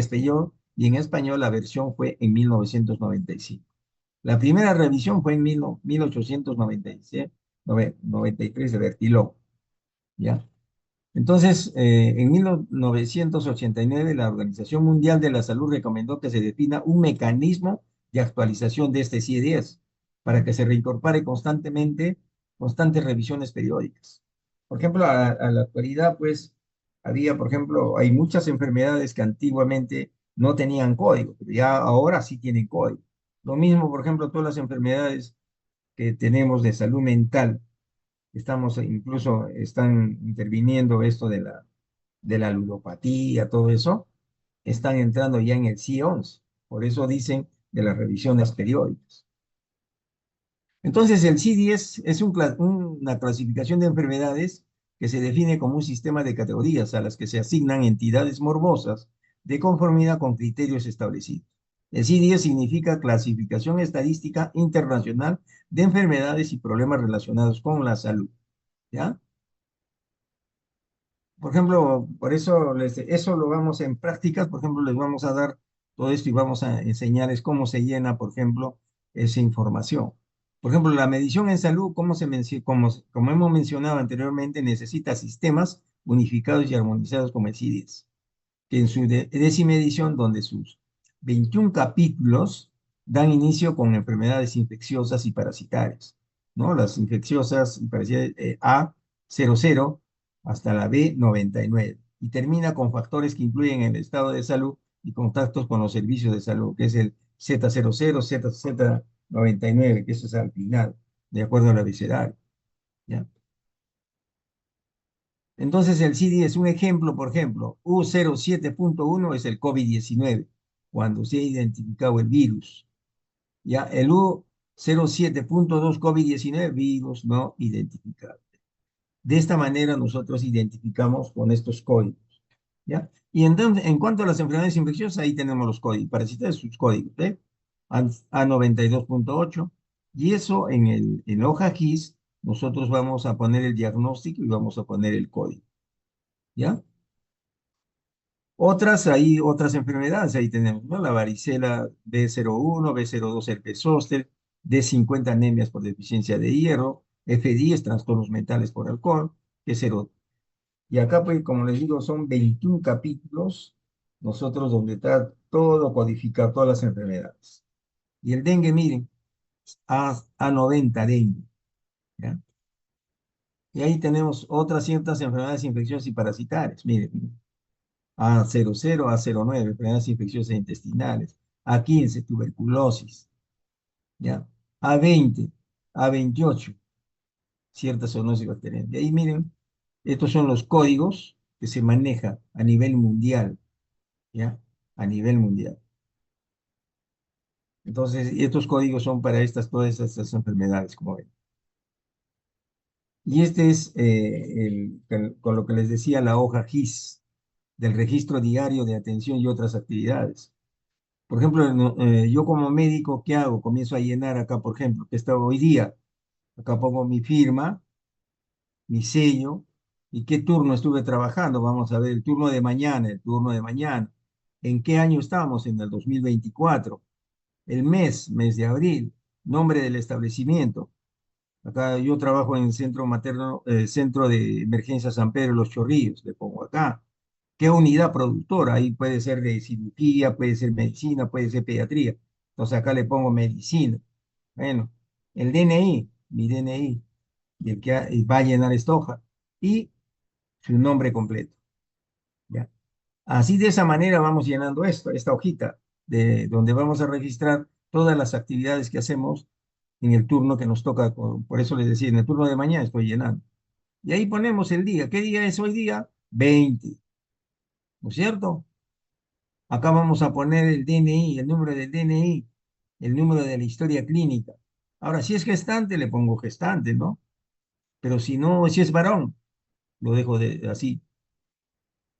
español la versión fue en 1995. La primera revisión fue en 1896, 93 de Bertillon, ¿ya? Entonces, en 1989, la Organización Mundial de la Salud recomendó que se defina un mecanismo de actualización de este CIE-10 para que se reincorpore constantemente, constantes revisiones periódicas. Por ejemplo, a la actualidad, pues, había, por ejemplo, hay muchas enfermedades que antiguamente no tenían código, pero ya ahora sí tienen código. Lo mismo, por ejemplo, todas las enfermedades que tenemos de salud mental, incluso están interviniendo esto de la ludopatía, todo eso, están entrando ya en el CIE-11. Por eso dicen de las revisiones periódicas. Entonces, el CIE-10 es una clasificación de enfermedades que se define como un sistema de categorías a las que se asignan entidades morbosas de conformidad con criterios establecidos. El CIE-10 significa Clasificación Estadística Internacional de Enfermedades y Problemas Relacionados con la Salud. ¿Ya? Por ejemplo, por eso eso lo vamos en prácticas, por ejemplo, les vamos a dar todo esto y vamos a enseñarles cómo se llena, por ejemplo, esa información. Por ejemplo, la medición en salud, como hemos mencionado anteriormente, necesita sistemas unificados y armonizados como el CIDES, que en su décima edición, donde sus 21 capítulos dan inicio con enfermedades infecciosas y parasitarias, ¿no? Las infecciosas y parasitarias A00 hasta la B99, y termina con factores que incluyen el estado de salud y contactos con los servicios de salud, que es el Z00, Z99, que eso es al final, de acuerdo al abecedario, ¿ya? Entonces, el CD es un ejemplo, por ejemplo, U07.1 es el COVID-19, cuando se ha identificado el virus. Ya, el U07.2 COVID-19, virus no identificado. De esta manera nosotros identificamos con estos códigos. ¿Ya? Y entonces, en cuanto a las enfermedades infecciosas, ahí tenemos los códigos, parasitarios, sus códigos, ¿eh? A92.8, y eso en la hoja GIS, nosotros vamos a poner el diagnóstico y vamos a poner el código. ¿Ya? Otras enfermedades, ahí tenemos, ¿no? La varicela B01, B02 herpes zóster, D50 anemias por deficiencia de hierro, F10 trastornos mentales por alcohol, G0. Y acá, pues, como les digo, son 21 capítulos, nosotros donde está todo codificado, todas las enfermedades. Y el dengue, miren, A90 dengue, ¿ya? Y ahí tenemos otras ciertas enfermedades infecciosas y parasitarias, miren. A00, A09, enfermedades infecciosas intestinales. A15, tuberculosis. ¿Ya? A20, A28, ciertas zoonosis bacterianas. Y ahí miren, estos son los códigos que se manejan a nivel mundial. ¿Ya? A nivel mundial. Entonces, estos códigos son para todas estas enfermedades, como ven. Y este es con lo que les decía, la hoja GIS del registro diario de atención y otras actividades. Por ejemplo, yo como médico, ¿qué hago? Comienzo a llenar acá, por ejemplo, que está hoy día. Acá pongo mi firma, mi sello, y qué turno estuve trabajando. Vamos a ver el turno de mañana, el turno de mañana. ¿En qué año estamos? En el 2024. El mes de abril. Nombre del establecimiento. Acá yo trabajo en el Centro Materno, Centro de Emergencia San Pedro de los Chorrillos. Le pongo acá. ¿Qué unidad productora? Ahí puede ser de cirugía, puede ser medicina, puede ser pediatría. Entonces acá le pongo medicina. Bueno, el DNI, mi DNI, y el que va a llenar esta hoja, y su nombre completo. ¿Ya? Así de esa manera vamos llenando esta hojita, donde vamos a registrar todas las actividades que hacemos en el turno que nos toca. Por eso les decía, en el turno de mañana estoy llenando. Y ahí ponemos el día. ¿Qué día es hoy día? 20, ¿no es cierto? Acá vamos a poner el DNI, el número del DNI, el número de la historia clínica. Ahora, si es gestante, le pongo gestante, ¿no? Pero si no, si es varón, lo dejo así.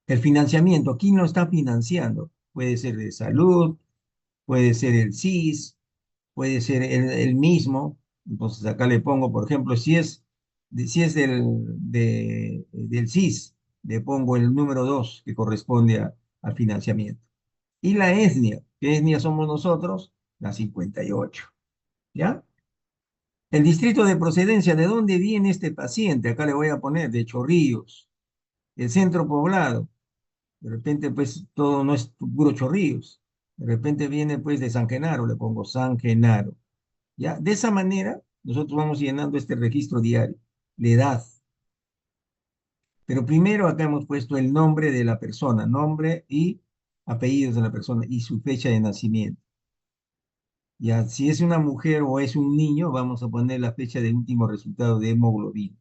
El financiamiento, ¿quién lo está financiando? Puede ser de salud, puede ser el SIS, puede ser el mismo. Entonces acá le pongo, por ejemplo, si es del SIS, le pongo el número 2 que corresponde al financiamiento. Y la etnia, ¿qué etnia somos nosotros? La 58, ¿ya? El distrito de procedencia, ¿de dónde viene este paciente? Acá le voy a poner de Chorrillos. El centro poblado, de repente pues todo no es puro Chorrillos. De repente viene pues de San Genaro, le pongo San Genaro. ¿Ya? De esa manera, nosotros vamos llenando este registro diario, la edad. Pero primero acá hemos puesto el nombre de la persona, nombre y apellidos de la persona y su fecha de nacimiento. Ya, si es una mujer o es un niño, vamos a poner la fecha de último resultado de hemoglobina.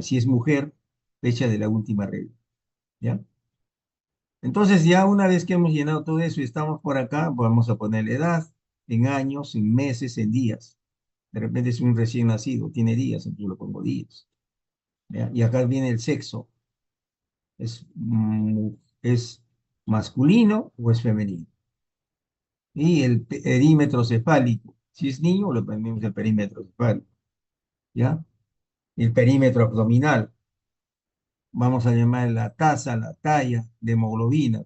Si es mujer, fecha de la última regla. ¿Ya? Entonces, ya una vez que hemos llenado todo eso y estamos por acá, vamos a poner la edad en años, en meses, en días. De repente es un recién nacido, tiene días, entonces lo pongo días. ¿Ya? Y acá viene el sexo. ¿Es masculino o es femenino? Y el perímetro cefálico. Si es niño, le ponemos el perímetro cefálico. ¿Ya? El perímetro abdominal. Vamos a llamar la tasa, la talla de hemoglobina.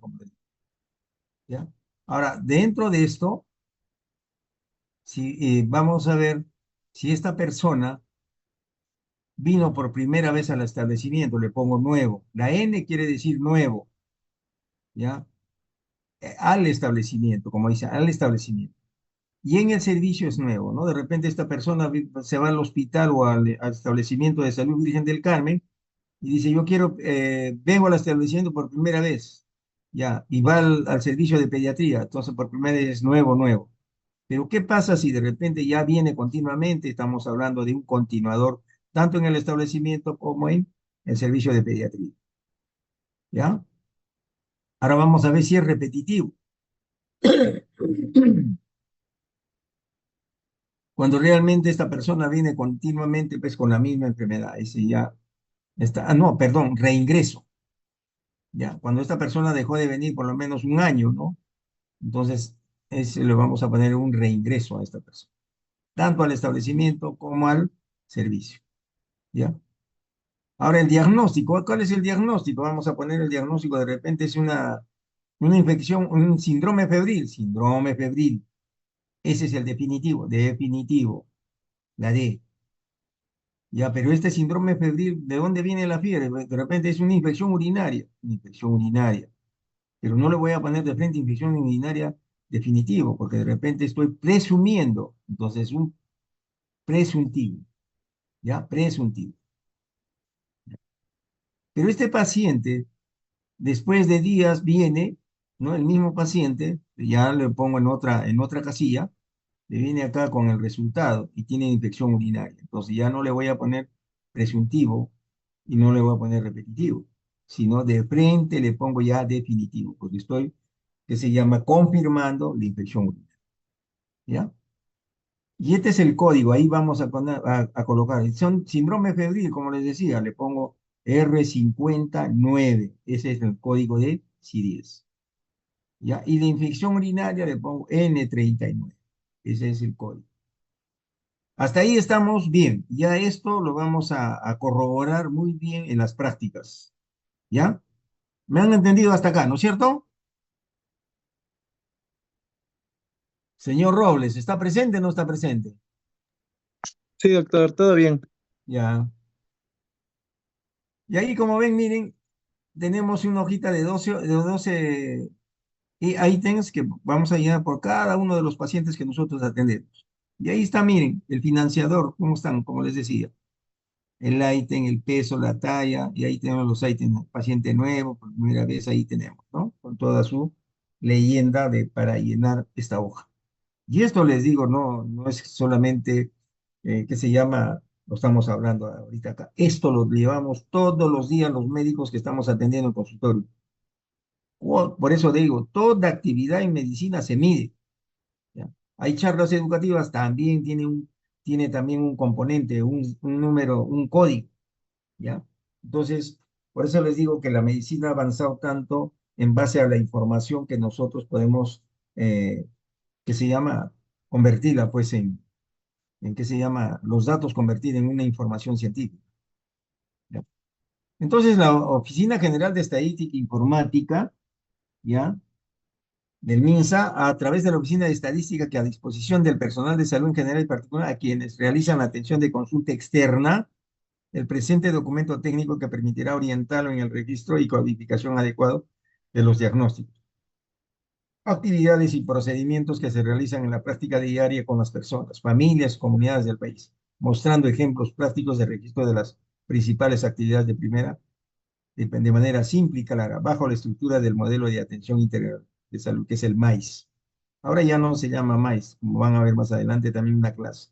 ¿Ya? Ahora, dentro de esto, si, vamos a ver si esta persona vino por primera vez al establecimiento, le pongo nuevo. La N quiere decir nuevo, ¿ya? Al establecimiento, como dice, al establecimiento. Y en el servicio es nuevo, ¿no? De repente esta persona se va al hospital o al establecimiento de salud Virgen del Carmen y dice, yo quiero, vengo al establecimiento por primera vez, ya, y va al servicio de pediatría, entonces por primera vez es nuevo, nuevo. Pero ¿qué pasa si de repente ya viene continuamente? Estamos hablando de un continuador, tanto en el establecimiento como en el servicio de pediatría, ¿ya? Ahora vamos a ver si es repetitivo. Cuando realmente esta persona viene continuamente pues con la misma enfermedad, ese ya está, no, perdón, reingreso, ya, cuando esta persona dejó de venir por lo menos un año, ¿no? Entonces, ese le vamos a poner un reingreso a esta persona, tanto al establecimiento como al servicio, ¿ya? Ahora, el diagnóstico, ¿cuál es el diagnóstico? Vamos a poner el diagnóstico, de repente es una infección, un síndrome febril, ese es el definitivo, la D. Ya, pero este síndrome febril, ¿de dónde viene la fiebre? De repente es una infección urinaria, pero no le voy a poner de frente infección urinaria definitivo, porque de repente estoy presumiendo, entonces un presuntivo, ¿ya? Presuntivo. Pero este paciente, después de días, viene, ¿no? El mismo paciente, ya le pongo en otra casilla, le viene acá con el resultado y tiene infección urinaria. Entonces ya no le voy a poner presuntivo y no le voy a poner repetitivo, sino de frente le pongo ya definitivo, porque estoy, que se llama confirmando la infección urinaria. ¿Ya? Y este es el código, ahí vamos a colocar. Son síndrome febril, como les decía, le pongo R59, ese es el código de CIDIES. ¿Ya? Y la infección urinaria le pongo N39, ese es el código. Hasta ahí estamos bien. Ya esto lo vamos a corroborar muy bien en las prácticas. ¿Ya? ¿Me han entendido hasta acá, no es cierto? Señor Robles, ¿está presente o no está presente? Sí, doctor, todo bien. Ya. Y ahí, como ven, miren, tenemos una hojita de 12 ítems que vamos a llenar por cada uno de los pacientes que nosotros atendemos. Y ahí está, miren, el financiador, ¿cómo están? Como les decía. El ítem, el peso, la talla, y ahí tenemos los ítems, paciente nuevo, por primera vez ahí tenemos, ¿no? Con toda su leyenda para llenar esta hoja. Y esto les digo, no es solamente, ¿qué se llama? Lo estamos hablando ahorita acá. Esto lo llevamos todos los días los médicos que estamos atendiendo en el consultorio. Por eso digo, toda actividad en medicina se mide, ¿ya? Hay charlas educativas, también tiene también un componente, un número, un código, ¿ya? Entonces, por eso les digo que la medicina ha avanzado tanto en base a la información que nosotros podemos, que se llama, convertirla, pues, en qué se llama, los datos convertir en una información científica, ¿ya? Entonces, la Oficina General de Estadística e Informática, ¿ya? Del MINSA, a través de la Oficina de Estadística que a disposición del personal de salud en general y particular, a quienes realizan la atención de consulta externa, el presente documento técnico que permitirá orientarlo en el registro y codificación adecuado de los diagnósticos, actividades y procedimientos que se realizan en la práctica diaria con las personas, familias, comunidades del país, mostrando ejemplos prácticos de registro de las principales actividades de primera, de manera simple y clara, bajo la estructura del modelo de atención integral de salud, que es el MAIS. Ahora ya no se llama MAIS, como van a ver más adelante también una clase.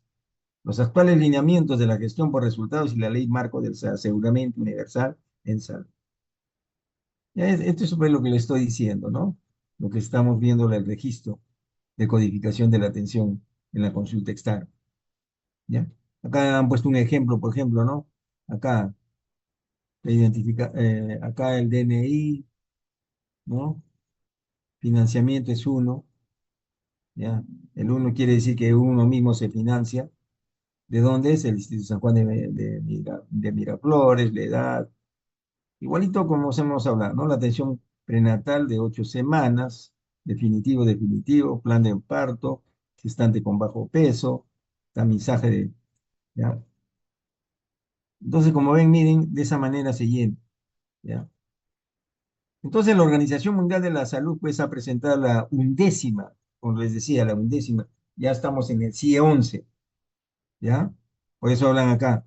Los actuales lineamientos de la gestión por resultados y la ley marco del aseguramiento universal en salud. Esto es lo que le estoy diciendo, ¿no? Lo que estamos viendo en el registro de codificación de la atención en la consulta externa, ¿ya? Acá han puesto un ejemplo, por ejemplo, ¿no? Acá, acá el DNI, ¿no? Financiamiento es uno, ¿ya? El uno quiere decir que uno mismo se financia. ¿De dónde es? El Instituto San Juan de Miraflores, la edad, igualito como hemos hablado, ¿no? La atención prenatal de 8 semanas, definitivo, plan de parto, gestante con bajo peso, tamizaje de, ¿ya? Entonces, como ven, miren, de esa manera se llena, ¿ya? Entonces, la Organización Mundial de la Salud, pues, ha presentado la undécima, como les decía, la undécima, ya estamos en el CIE 11, ¿ya? Por eso hablan acá.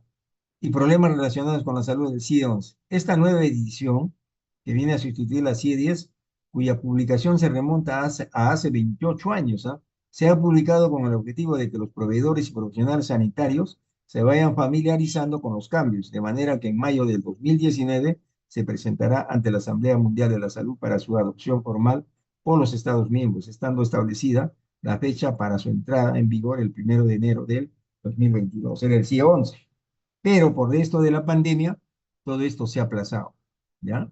Y problemas relacionados con la salud del CIE 11. Esta nueva edición, que viene a sustituir la CIE 10, cuya publicación se remonta a hace 28 años, ¿ah? Se ha publicado con el objetivo de que los proveedores y profesionales sanitarios se vayan familiarizando con los cambios, de manera que en mayo del 2019 se presentará ante la Asamblea Mundial de la Salud para su adopción formal por los Estados miembros, estando establecida la fecha para su entrada en vigor el 1 de enero del 2022. Era el CIE 11. Pero por esto de la pandemia, todo esto se ha aplazado, ¿ya?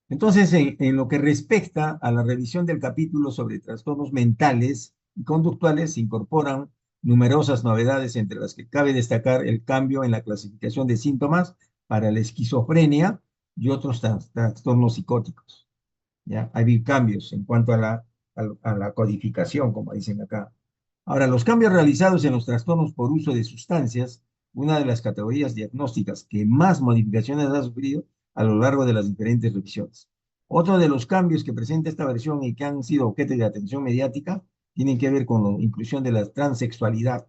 Entonces, en lo que respecta a la revisión del capítulo sobre trastornos mentales y conductuales, se incorporan numerosas novedades, entre las que cabe destacar el cambio en la clasificación de síntomas para la esquizofrenia y otros trastornos psicóticos, ¿ya? Hay cambios en cuanto a la codificación, como dicen acá. Ahora, los cambios realizados en los trastornos por uso de sustancias, una de las categorías diagnósticas que más modificaciones ha sufrido a lo largo de las diferentes revisiones. Otro de los cambios que presenta esta versión y que han sido objeto de atención mediática tienen que ver con la inclusión de la transexualidad,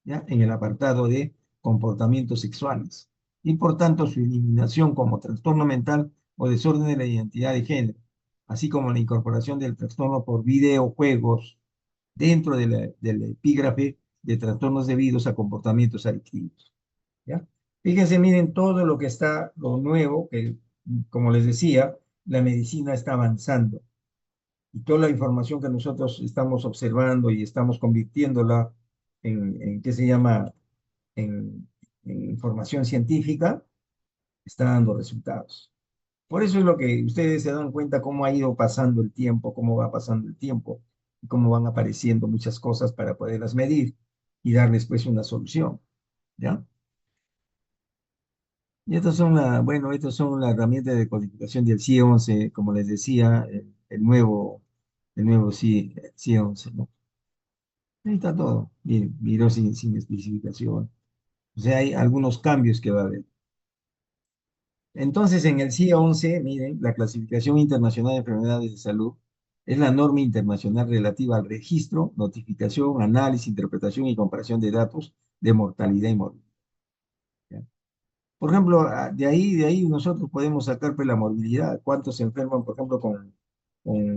¿ya? En el apartado de comportamientos sexuales y por tanto su eliminación como trastorno mental o desorden de la identidad de género, así como la incorporación del trastorno por videojuegos dentro del epígrafe de trastornos debidos a comportamientos adictivos, ¿ya? Fíjense, miren todo lo que está, lo nuevo, que como les decía, la medicina está avanzando y toda la información que nosotros estamos observando y estamos convirtiéndola en ¿qué se llama? En información científica, está dando resultados. Por eso es lo que ustedes se dan cuenta cómo ha ido pasando el tiempo, cómo va pasando el tiempo, y cómo van apareciendo muchas cosas para poderlas medir y darles pues una solución, ¿ya? Y estas son las herramientas de codificación del CIE 11, como les decía, el nuevo CIE 11, ¿no? Ahí está todo, bien, miró sin especificación. O sea, hay algunos cambios que va a haber. Entonces, en el CIE 11, miren, la clasificación internacional de enfermedades de salud es la norma internacional relativa al registro, notificación, análisis, interpretación y comparación de datos de mortalidad y morbilidad, ¿ya? Por ejemplo, de ahí nosotros podemos sacar pues, la morbilidad, cuántos se enferman, por ejemplo, con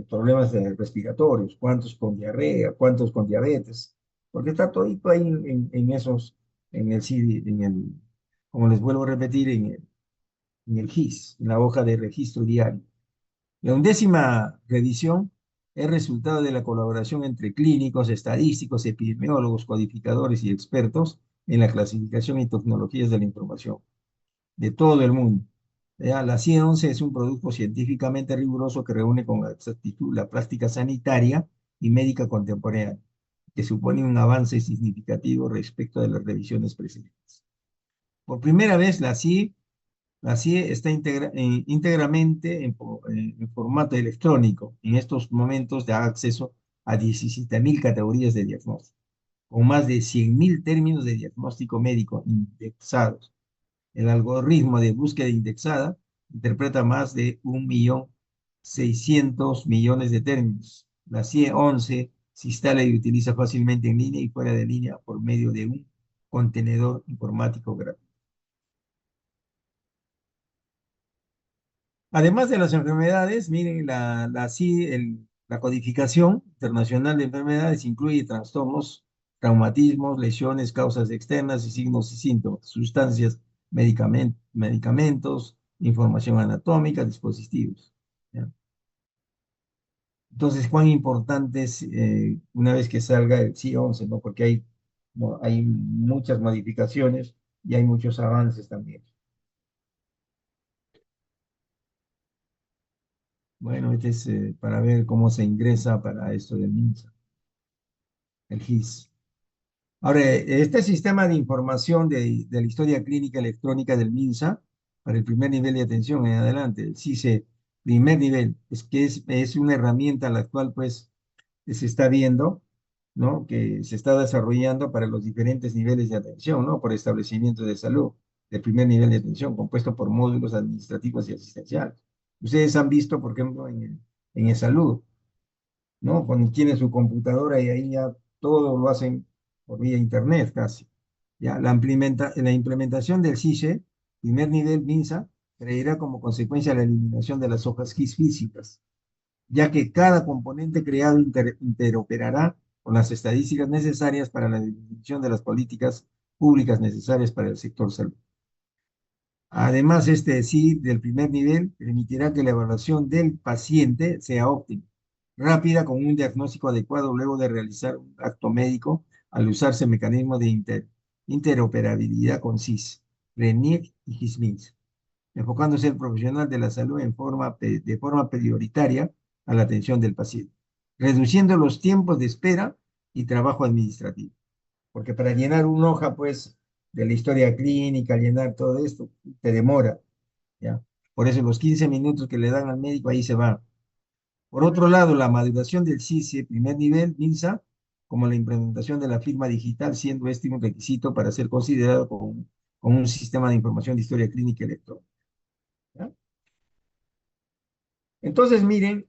problemas respiratorios, cuántos con diarrea, cuántos con diabetes, porque está todito ahí en esos, en el CIE, como les vuelvo a repetir, en el GIS, en la hoja de registro diario. La 11ª revisión es resultado de la colaboración entre clínicos, estadísticos, epidemiólogos, codificadores y expertos en la clasificación y tecnologías de la información de todo el mundo. Ya, la CIE-11 es un producto científicamente riguroso que reúne con exactitud la práctica sanitaria y médica contemporánea, que supone un avance significativo respecto de las revisiones precedentes. Por primera vez, la CIE está íntegramente en formato electrónico. En estos momentos da acceso a 17.000 categorías de diagnóstico, con más de 100.000 términos de diagnóstico médico indexados. El algoritmo de búsqueda indexada interpreta más de 1.600.000.000 de términos. La CIE-11 se instala y utiliza fácilmente en línea y fuera de línea por medio de un contenedor informático gratuito. Además de las enfermedades, miren, la codificación internacional de enfermedades incluye trastornos, traumatismos, lesiones, causas externas y signos y síntomas, sustancias, medicamentos, información anatómica, dispositivos. ¿Ya? Entonces, cuán importante es una vez que salga el C11, ¿no? Porque hay muchas modificaciones y hay muchos avances también. Bueno, este es para ver cómo se ingresa para esto del MINSA, el GIS. Ahora, este sistema de información de la historia clínica electrónica del MINSA, para el primer nivel de atención en adelante, el CISE, primer nivel, es que es una herramienta a la cual pues se está viendo, ¿no? Que se está desarrollando para los diferentes niveles de atención, ¿no? Por establecimientos de salud, del primer nivel de atención, compuesto por módulos administrativos y asistenciales. Ustedes han visto, por ejemplo, en el salud, ¿no? Cuando tienen su computadora y ahí ya todo lo hacen por vía internet casi. Ya, la implementación del CISE, primer nivel MINSA, traerá como consecuencia la eliminación de las hojas GIS físicas, ya que cada componente creado interoperará con las estadísticas necesarias para la definición de las políticas públicas necesarias para el sector salud. Además, este sí del primer nivel permitirá que la evaluación del paciente sea óptima, rápida, con un diagnóstico adecuado luego de realizar un acto médico al usarse mecanismos de interoperabilidad con SIS, RENIEC y GISMINS, enfocándose el profesional de la salud de forma prioritaria a la atención del paciente, reduciendo los tiempos de espera y trabajo administrativo. Porque para llenar una hoja, pues, de la historia clínica, llenar todo esto, te demora, ¿ya? Por eso los 15 minutos que le dan al médico, ahí se va. Por otro lado, la maduración del CISE, primer nivel, MINSA, como la implementación de la firma digital, siendo este un requisito para ser considerado como un sistema de información de historia clínica electrónica. ¿Ya? Entonces, miren,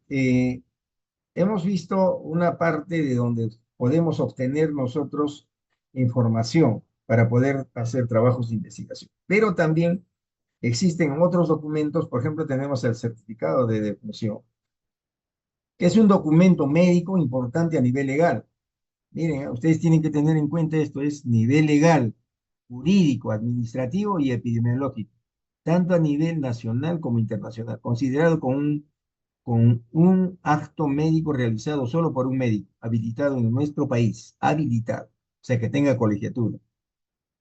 hemos visto una parte de donde podemos obtener nosotros información para poder hacer trabajos de investigación. Pero también existen otros documentos, por ejemplo, tenemos el certificado de defunción, que es un documento médico importante a nivel legal. Miren, ustedes tienen que tener en cuenta esto, es nivel legal, jurídico, administrativo y epidemiológico, tanto a nivel nacional como internacional, considerado con un acto médico realizado solo por un médico, habilitado en nuestro país, habilitado, o sea, que tenga colegiatura,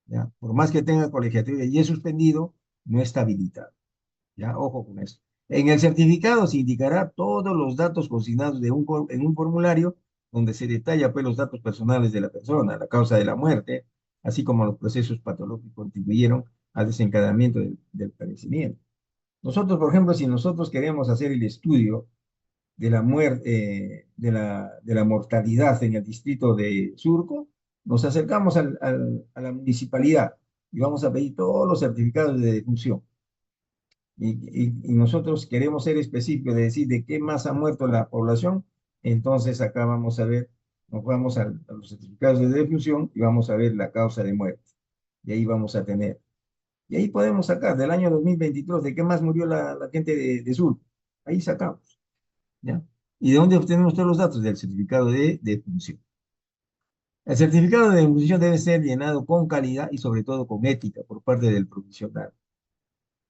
¿ya? Por más que tenga colegiatura y es suspendido, no está habilitado, ¿ya? Ojo con eso. En el certificado se indicará todos los datos consignados en un formulario donde se detalla pues, los datos personales de la persona, la causa de la muerte, así como los procesos patológicos que contribuyeron al desencadenamiento del padecimiento. Nosotros, por ejemplo, si nosotros queremos hacer el estudio de la muerte, de la mortalidad en el distrito de Surco, nos acercamos a la municipalidad y vamos a pedir todos los certificados de defunción. Y nosotros queremos ser específicos de decir de qué más ha muerto la población, entonces acá vamos a ver, nos vamos a los certificados de defunción y vamos a ver la causa de muerte. Y ahí vamos a tener. Y ahí podemos sacar del año 2023 de qué más murió la gente de Surco. Ahí sacamos. ¿Ya? ¿Y de dónde obtenemos todos los datos? Del certificado de defunción. El certificado de defunción debe ser llenado con calidad y sobre todo con ética por parte del profesional.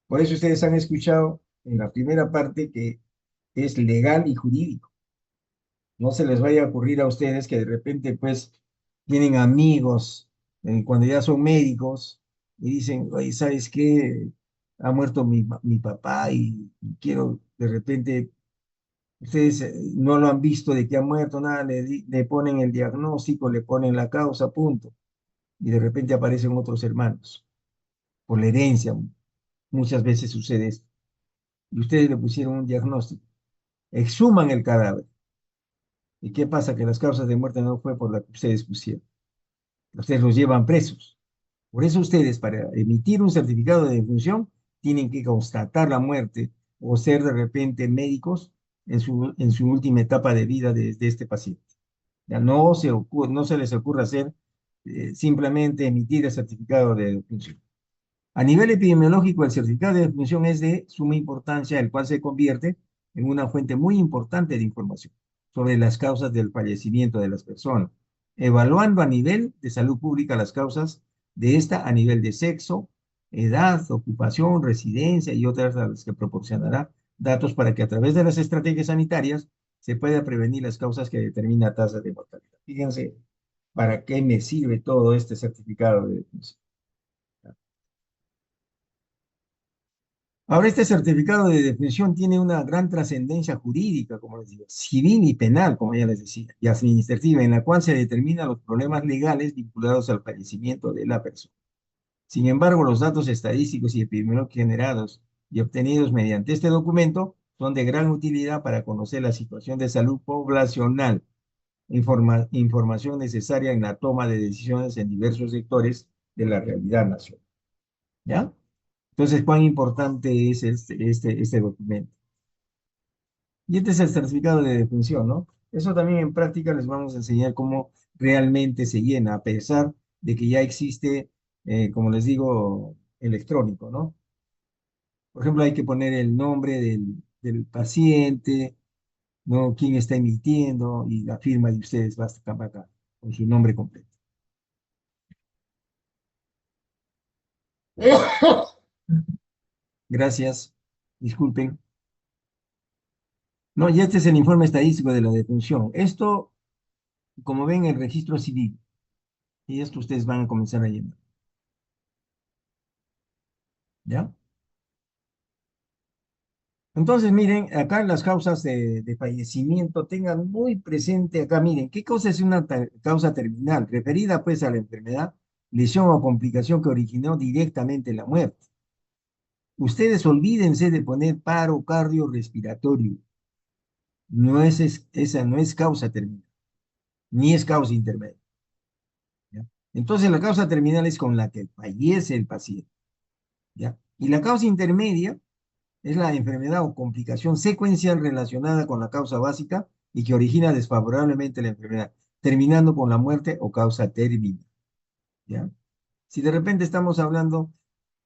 Por eso ustedes han escuchado en la primera parte que es legal y jurídico. No se les vaya a ocurrir a ustedes que de repente pues tienen amigos cuando ya son médicos y dicen, oye, ¿sabes qué? Ha muerto mi papá y quiero de repente, ustedes no lo han visto de que ha muerto, nada, le ponen el diagnóstico, le ponen la causa, punto. Y de repente aparecen otros hermanos por la herencia. Muchas veces sucede esto. Y ustedes le pusieron un diagnóstico, exhuman el cadáver. ¿Y qué pasa? Que las causas de muerte no fue por la que ustedes pusieron. Ustedes los llevan presos. Por eso ustedes, para emitir un certificado de defunción, tienen que constatar la muerte o ser de repente médicos en su última etapa de vida de este paciente. Ya no se les ocurra hacer simplemente emitir el certificado de defunción. A nivel epidemiológico, el certificado de defunción es de suma importancia, el cual se convierte en una fuente muy importante de información sobre las causas del fallecimiento de las personas, evaluando a nivel de salud pública las causas de esta a nivel de sexo, edad, ocupación, residencia y otras a las que proporcionará datos para que a través de las estrategias sanitarias se pueda prevenir las causas que determinan tasas de mortalidad. Fíjense para qué me sirve todo este certificado de defunción. Ahora, este certificado de defunción tiene una gran trascendencia jurídica, como les digo, civil y penal, como ya les decía, y administrativa, en la cual se determinan los problemas legales vinculados al fallecimiento de la persona. Sin embargo, los datos estadísticos y epidemiológicos generados y obtenidos mediante este documento son de gran utilidad para conocer la situación de salud poblacional, información necesaria en la toma de decisiones en diversos sectores de la realidad nacional. ¿Ya? Entonces, ¿cuán importante es este documento? Y este es el certificado de defunción, ¿no? Eso también en práctica les vamos a enseñar cómo realmente se llena, a pesar de que ya existe, como les digo, electrónico, ¿no? Por ejemplo, hay que poner el nombre del paciente, ¿no? Quién está emitiendo y la firma de ustedes va a estar acá, con su nombre completo. Gracias. Disculpen. No, y este es el informe estadístico de la defunción. Esto, como ven, el registro civil. Y esto ustedes van a comenzar a llenar. ¿Ya? Entonces, miren, acá las causas de fallecimiento, tengan muy presente acá, miren, ¿qué cosa es una causa terminal? Referida pues a la enfermedad, lesión o complicación que originó directamente la muerte. Ustedes olvídense de poner paro cardiorrespiratorio. Esa no es causa terminal, ni es causa intermedia. ¿Ya? Entonces, la causa terminal es con la que fallece el paciente. ¿Ya? Y la causa intermedia es la enfermedad o complicación secuencial relacionada con la causa básica y que origina desfavorablemente la enfermedad, terminando con la muerte o causa terminal. ¿Ya? Si de repente estamos hablando,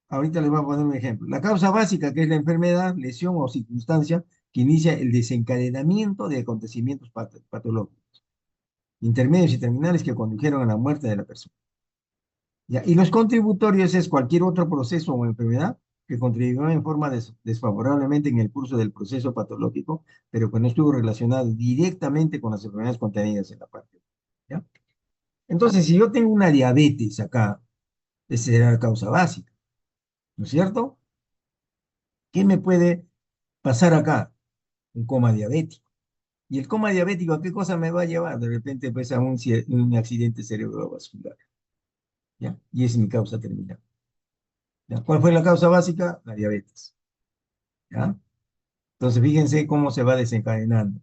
ahorita les voy a poner un ejemplo. La causa básica, que es la enfermedad, lesión o circunstancia que inicia el desencadenamiento de acontecimientos patológicos, intermedios y terminales que condujeron a la muerte de la persona. ¿Ya? Y los contributorios es cualquier otro proceso o enfermedad que contribuyó en forma desfavorablemente en el curso del proceso patológico, pero que no estuvo relacionado directamente con las enfermedades contenidas en la parte. ¿Ya? Entonces, si yo tengo una diabetes acá, esa será la causa básica, ¿no es cierto? ¿Qué me puede pasar acá? Un coma diabético. ¿Y el coma diabético a qué cosa me va a llevar? De repente, pues a un accidente cerebrovascular. ¿Ya? Y esa es mi causa terminal. ¿Ya? ¿Cuál fue la causa básica? La diabetes. ¿Ya? Entonces, fíjense cómo se va desencadenando.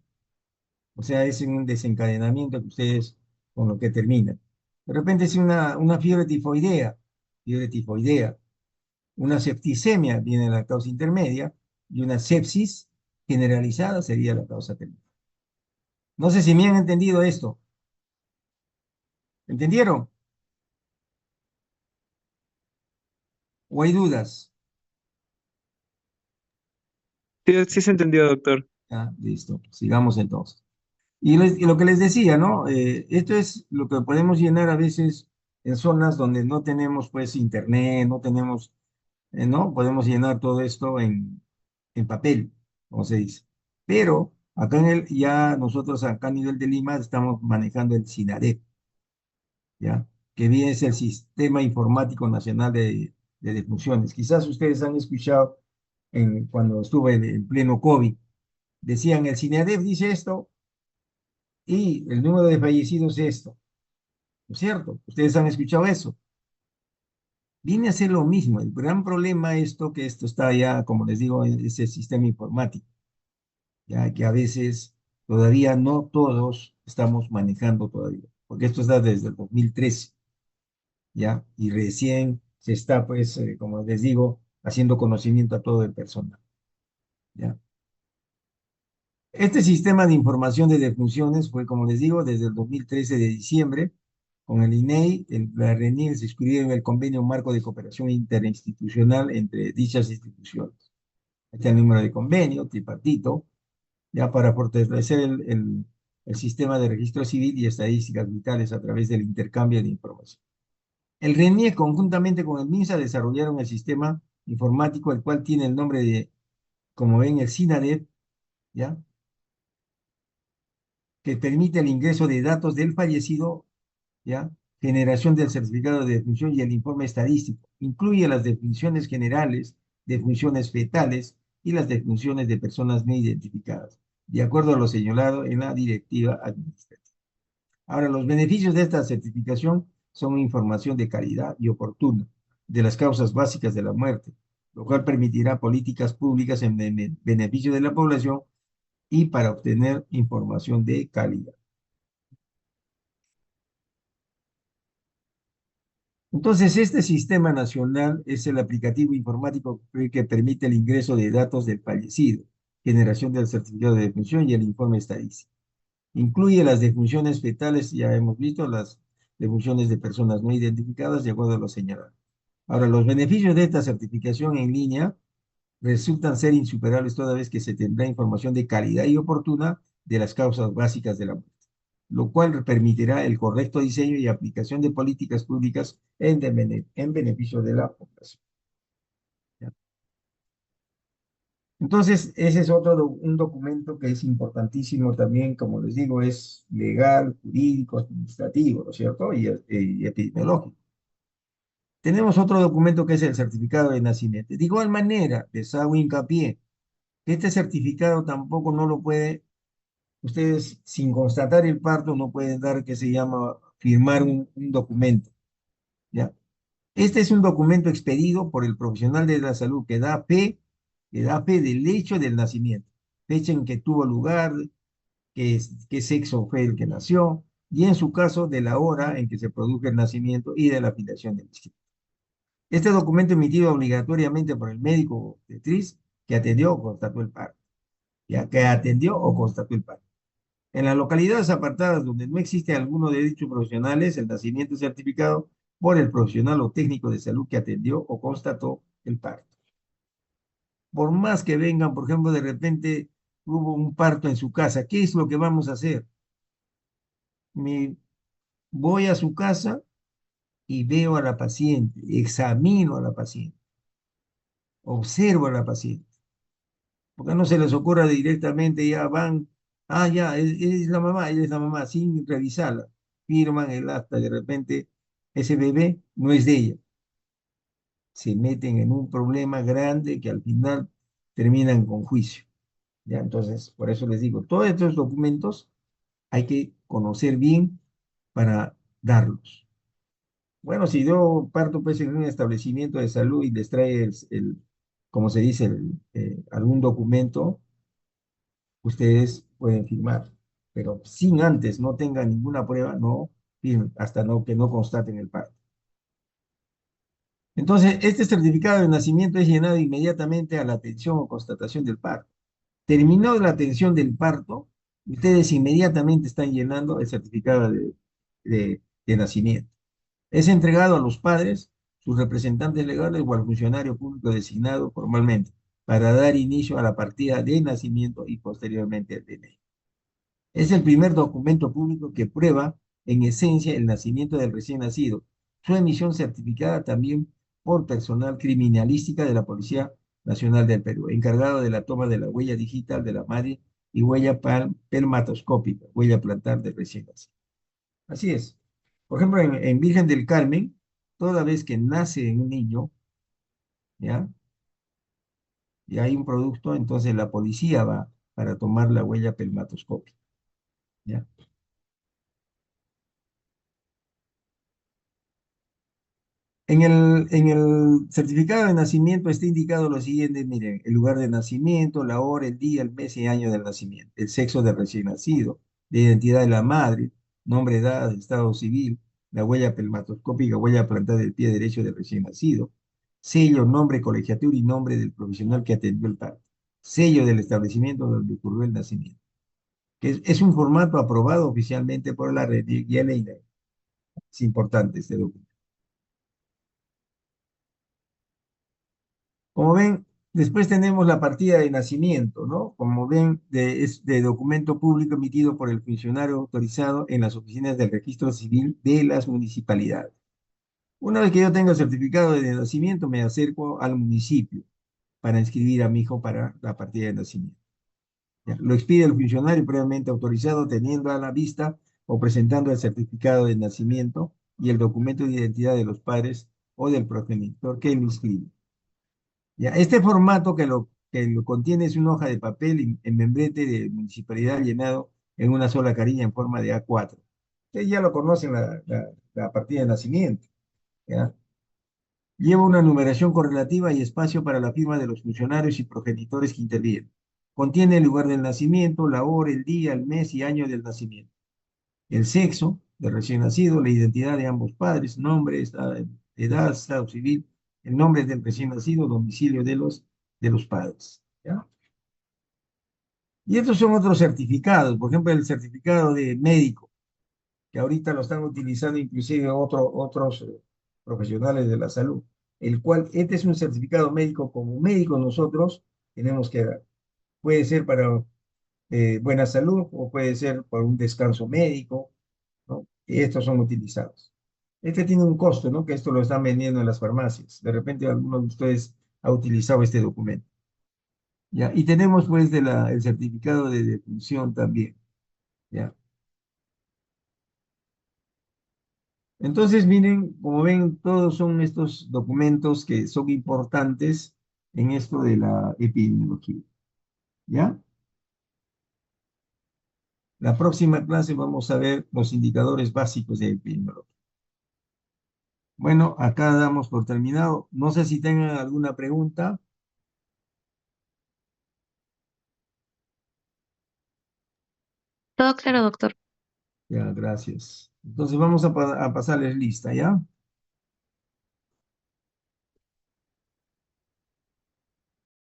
O sea, es un desencadenamiento que ustedes con lo que terminan. De repente es una fiebre tifoidea, una septicemia viene la causa intermedia y una sepsis generalizada sería la causa terminal. No sé si me han entendido esto. ¿Entendieron? ¿O hay dudas? Sí, sí se entendió, doctor. Ah, listo. Sigamos entonces. Y lo que les decía, ¿no? Esto es lo que podemos llenar a veces en zonas donde no tenemos pues internet, no tenemos, ¿no? Podemos llenar todo esto en papel, como se dice. Pero acá ya nosotros acá a nivel de Lima estamos manejando el SINADEP, ¿ya? Que viene es el Sistema Informático Nacional de Defunciones. Quizás ustedes han escuchado cuando estuve en pleno COVID, decían el SINADEP dice esto y el número de fallecidos es esto, ¿no es cierto? Ustedes han escuchado eso. Viene a ser lo mismo. El gran problema es que esto está ya, como les digo, en ese sistema informático, ya que a veces todavía no todos estamos manejando todavía, porque esto está desde el 2013, ya, y recién se está, pues, como les digo, haciendo conocimiento a todo el personal, ya. Este sistema de información de defunciones fue, como les digo, desde el 2013 de diciembre, con el INEI, la RENIE se inscribió en el convenio marco de cooperación interinstitucional entre dichas instituciones. Este es el número de convenio, tripartito, ya para fortalecer el sistema de registro civil y estadísticas vitales a través del intercambio de información. El RENIE, conjuntamente con el MINSA, desarrollaron el sistema informático, el cual tiene el nombre de, como ven, el SINADEP, ¿ya? Que permite el ingreso de datos del fallecido, ¿ya? Generación del certificado de defunción y el informe estadístico. Incluye las definiciones generales, defunciones fetales y las defunciones de personas no identificadas, de acuerdo a lo señalado en la directiva administrativa. Ahora, los beneficios de esta certificación son información de calidad y oportuna de las causas básicas de la muerte, lo cual permitirá políticas públicas en beneficio de la población y para obtener información de calidad. Entonces, este sistema nacional es el aplicativo informático que permite el ingreso de datos del fallecido, generación del certificado de defunción y el informe estadístico. Incluye las defunciones fetales, ya hemos visto, las defunciones de personas no identificadas, de acuerdo a lo señalado. Ahora, los beneficios de esta certificación en línea resultan ser insuperables toda vez que se tendrá información de calidad y oportuna de las causas básicas de la muerte, lo cual permitirá el correcto diseño y aplicación de políticas públicas en beneficio de la población. ¿Ya? Entonces, ese es un documento que es importantísimo también, como les digo, es legal, jurídico, administrativo, ¿no es cierto? Y epidemiológico. Tenemos otro documento que es el certificado de nacimiento. De igual manera, les hago hincapié que este certificado tampoco no lo puede, ustedes sin constatar el parto no pueden dar que se llama firmar un documento, ¿ya? Este es un documento expedido por el profesional de la salud que da fe del hecho del nacimiento, fecha en que tuvo lugar, qué sexo fue el que nació, y en su caso de la hora en que se produjo el nacimiento y de la filiación del chico. Este documento emitido obligatoriamente por el médico obstetriz que atendió o constató el parto, ya que atendió o constató el parto. En las localidades apartadas donde no existe alguno de dichos profesionales, el nacimiento es certificado por el profesional o técnico de salud que atendió o constató el parto. Por más que vengan, por ejemplo, de repente hubo un parto en su casa, ¿qué es lo que vamos a hacer? Me voy a su casa y veo a la paciente, examino a la paciente, observo a la paciente. Porque no se les ocurra directamente, ya van, ya, es la mamá, ella es la mamá, sin revisarla. Firman el acta, de repente ese bebé no es de ella. Se meten en un problema grande que al final terminan con juicio. ¿Ya? Entonces, por eso les digo, todos estos documentos hay que conocer bien para darlos. Bueno, si yo parto pues en un establecimiento de salud y les trae como se dice, algún documento, ustedes pueden firmar, pero sin antes no tengan ninguna prueba, no firmen, hasta que no constaten el parto. Entonces, este certificado de nacimiento es llenado inmediatamente a la atención o constatación del parto. Terminó la atención del parto, ustedes inmediatamente están llenando el certificado de nacimiento. Es entregado a los padres, sus representantes legales o al funcionario público designado formalmente para dar inicio a la partida de nacimiento y posteriormente el DNI. Es el primer documento público que prueba en esencia el nacimiento del recién nacido. Su emisión certificada también por personal criminalística de la Policía Nacional del Perú, encargado de la toma de la huella digital de la madre y huella permatoscópica, huella plantar de recién nacido. Así es. Por ejemplo, en Virgen del Carmen, toda vez que nace un niño, ¿ya? Y hay un producto, entonces la policía va para tomar la huella permatoscópica, ¿ya? En el certificado de nacimiento está indicado lo siguiente, miren, el lugar de nacimiento, la hora, el día, el mes y año del nacimiento, el sexo del recién nacido, la identidad de la madre, nombre, edad, estado civil, la huella pelmatoscópica, huella plantar del pie derecho del recién nacido, sello, nombre, colegiatura y nombre del profesional que atendió el parto, sello del establecimiento donde ocurrió el nacimiento, que es un formato aprobado oficialmente por la red y el INE. Es importante este documento. Como ven, después tenemos la partida de nacimiento, ¿no? Como ven, es de documento público emitido por el funcionario autorizado en las oficinas del registro civil de las municipalidades. Una vez que yo tenga el certificado de nacimiento, me acerco al municipio para inscribir a mi hijo para la partida de nacimiento. Ya, lo expide el funcionario previamente autorizado, teniendo a la vista o presentando el certificado de nacimiento y el documento de identidad de los padres o del progenitor que lo inscribe. Ya, este formato que lo contiene es una hoja de papel en membrete de municipalidad llenado en una sola carilla en forma de A4. Ustedes ya lo conocen, la partida de nacimiento. ¿Ya? Lleva una numeración correlativa y espacio para la firma de los funcionarios y progenitores que intervienen. Contiene el lugar del nacimiento, la hora, el día, el mes y año del nacimiento, el sexo del recién nacido, la identidad de ambos padres, nombre, edad, estado civil, el nombre del recién nacido, domicilio de los padres. ¿Ya? Y estos son otros certificados, por ejemplo, el certificado de médico, que ahorita lo están utilizando inclusive otros profesionales de la salud, el cual, este es un certificado médico, como médicos nosotros tenemos que dar. Puede ser para buena salud o puede ser por un descanso médico, ¿no? Y estos son utilizados. Este tiene un costo, ¿no? Que esto lo están vendiendo en las farmacias. De repente alguno de ustedes ha utilizado este documento. ¿Ya? Y tenemos pues el certificado de defunción también. ¿Ya? Entonces, miren, como ven, todos son estos documentos que son importantes en esto de la epidemiología. ¿Ya? La próxima clase vamos a ver los indicadores básicos de epidemiología. Bueno, acá damos por terminado. No sé si tengan alguna pregunta. Todo claro, doctor. Ya, gracias. Entonces vamos a pasarles lista, ¿ya?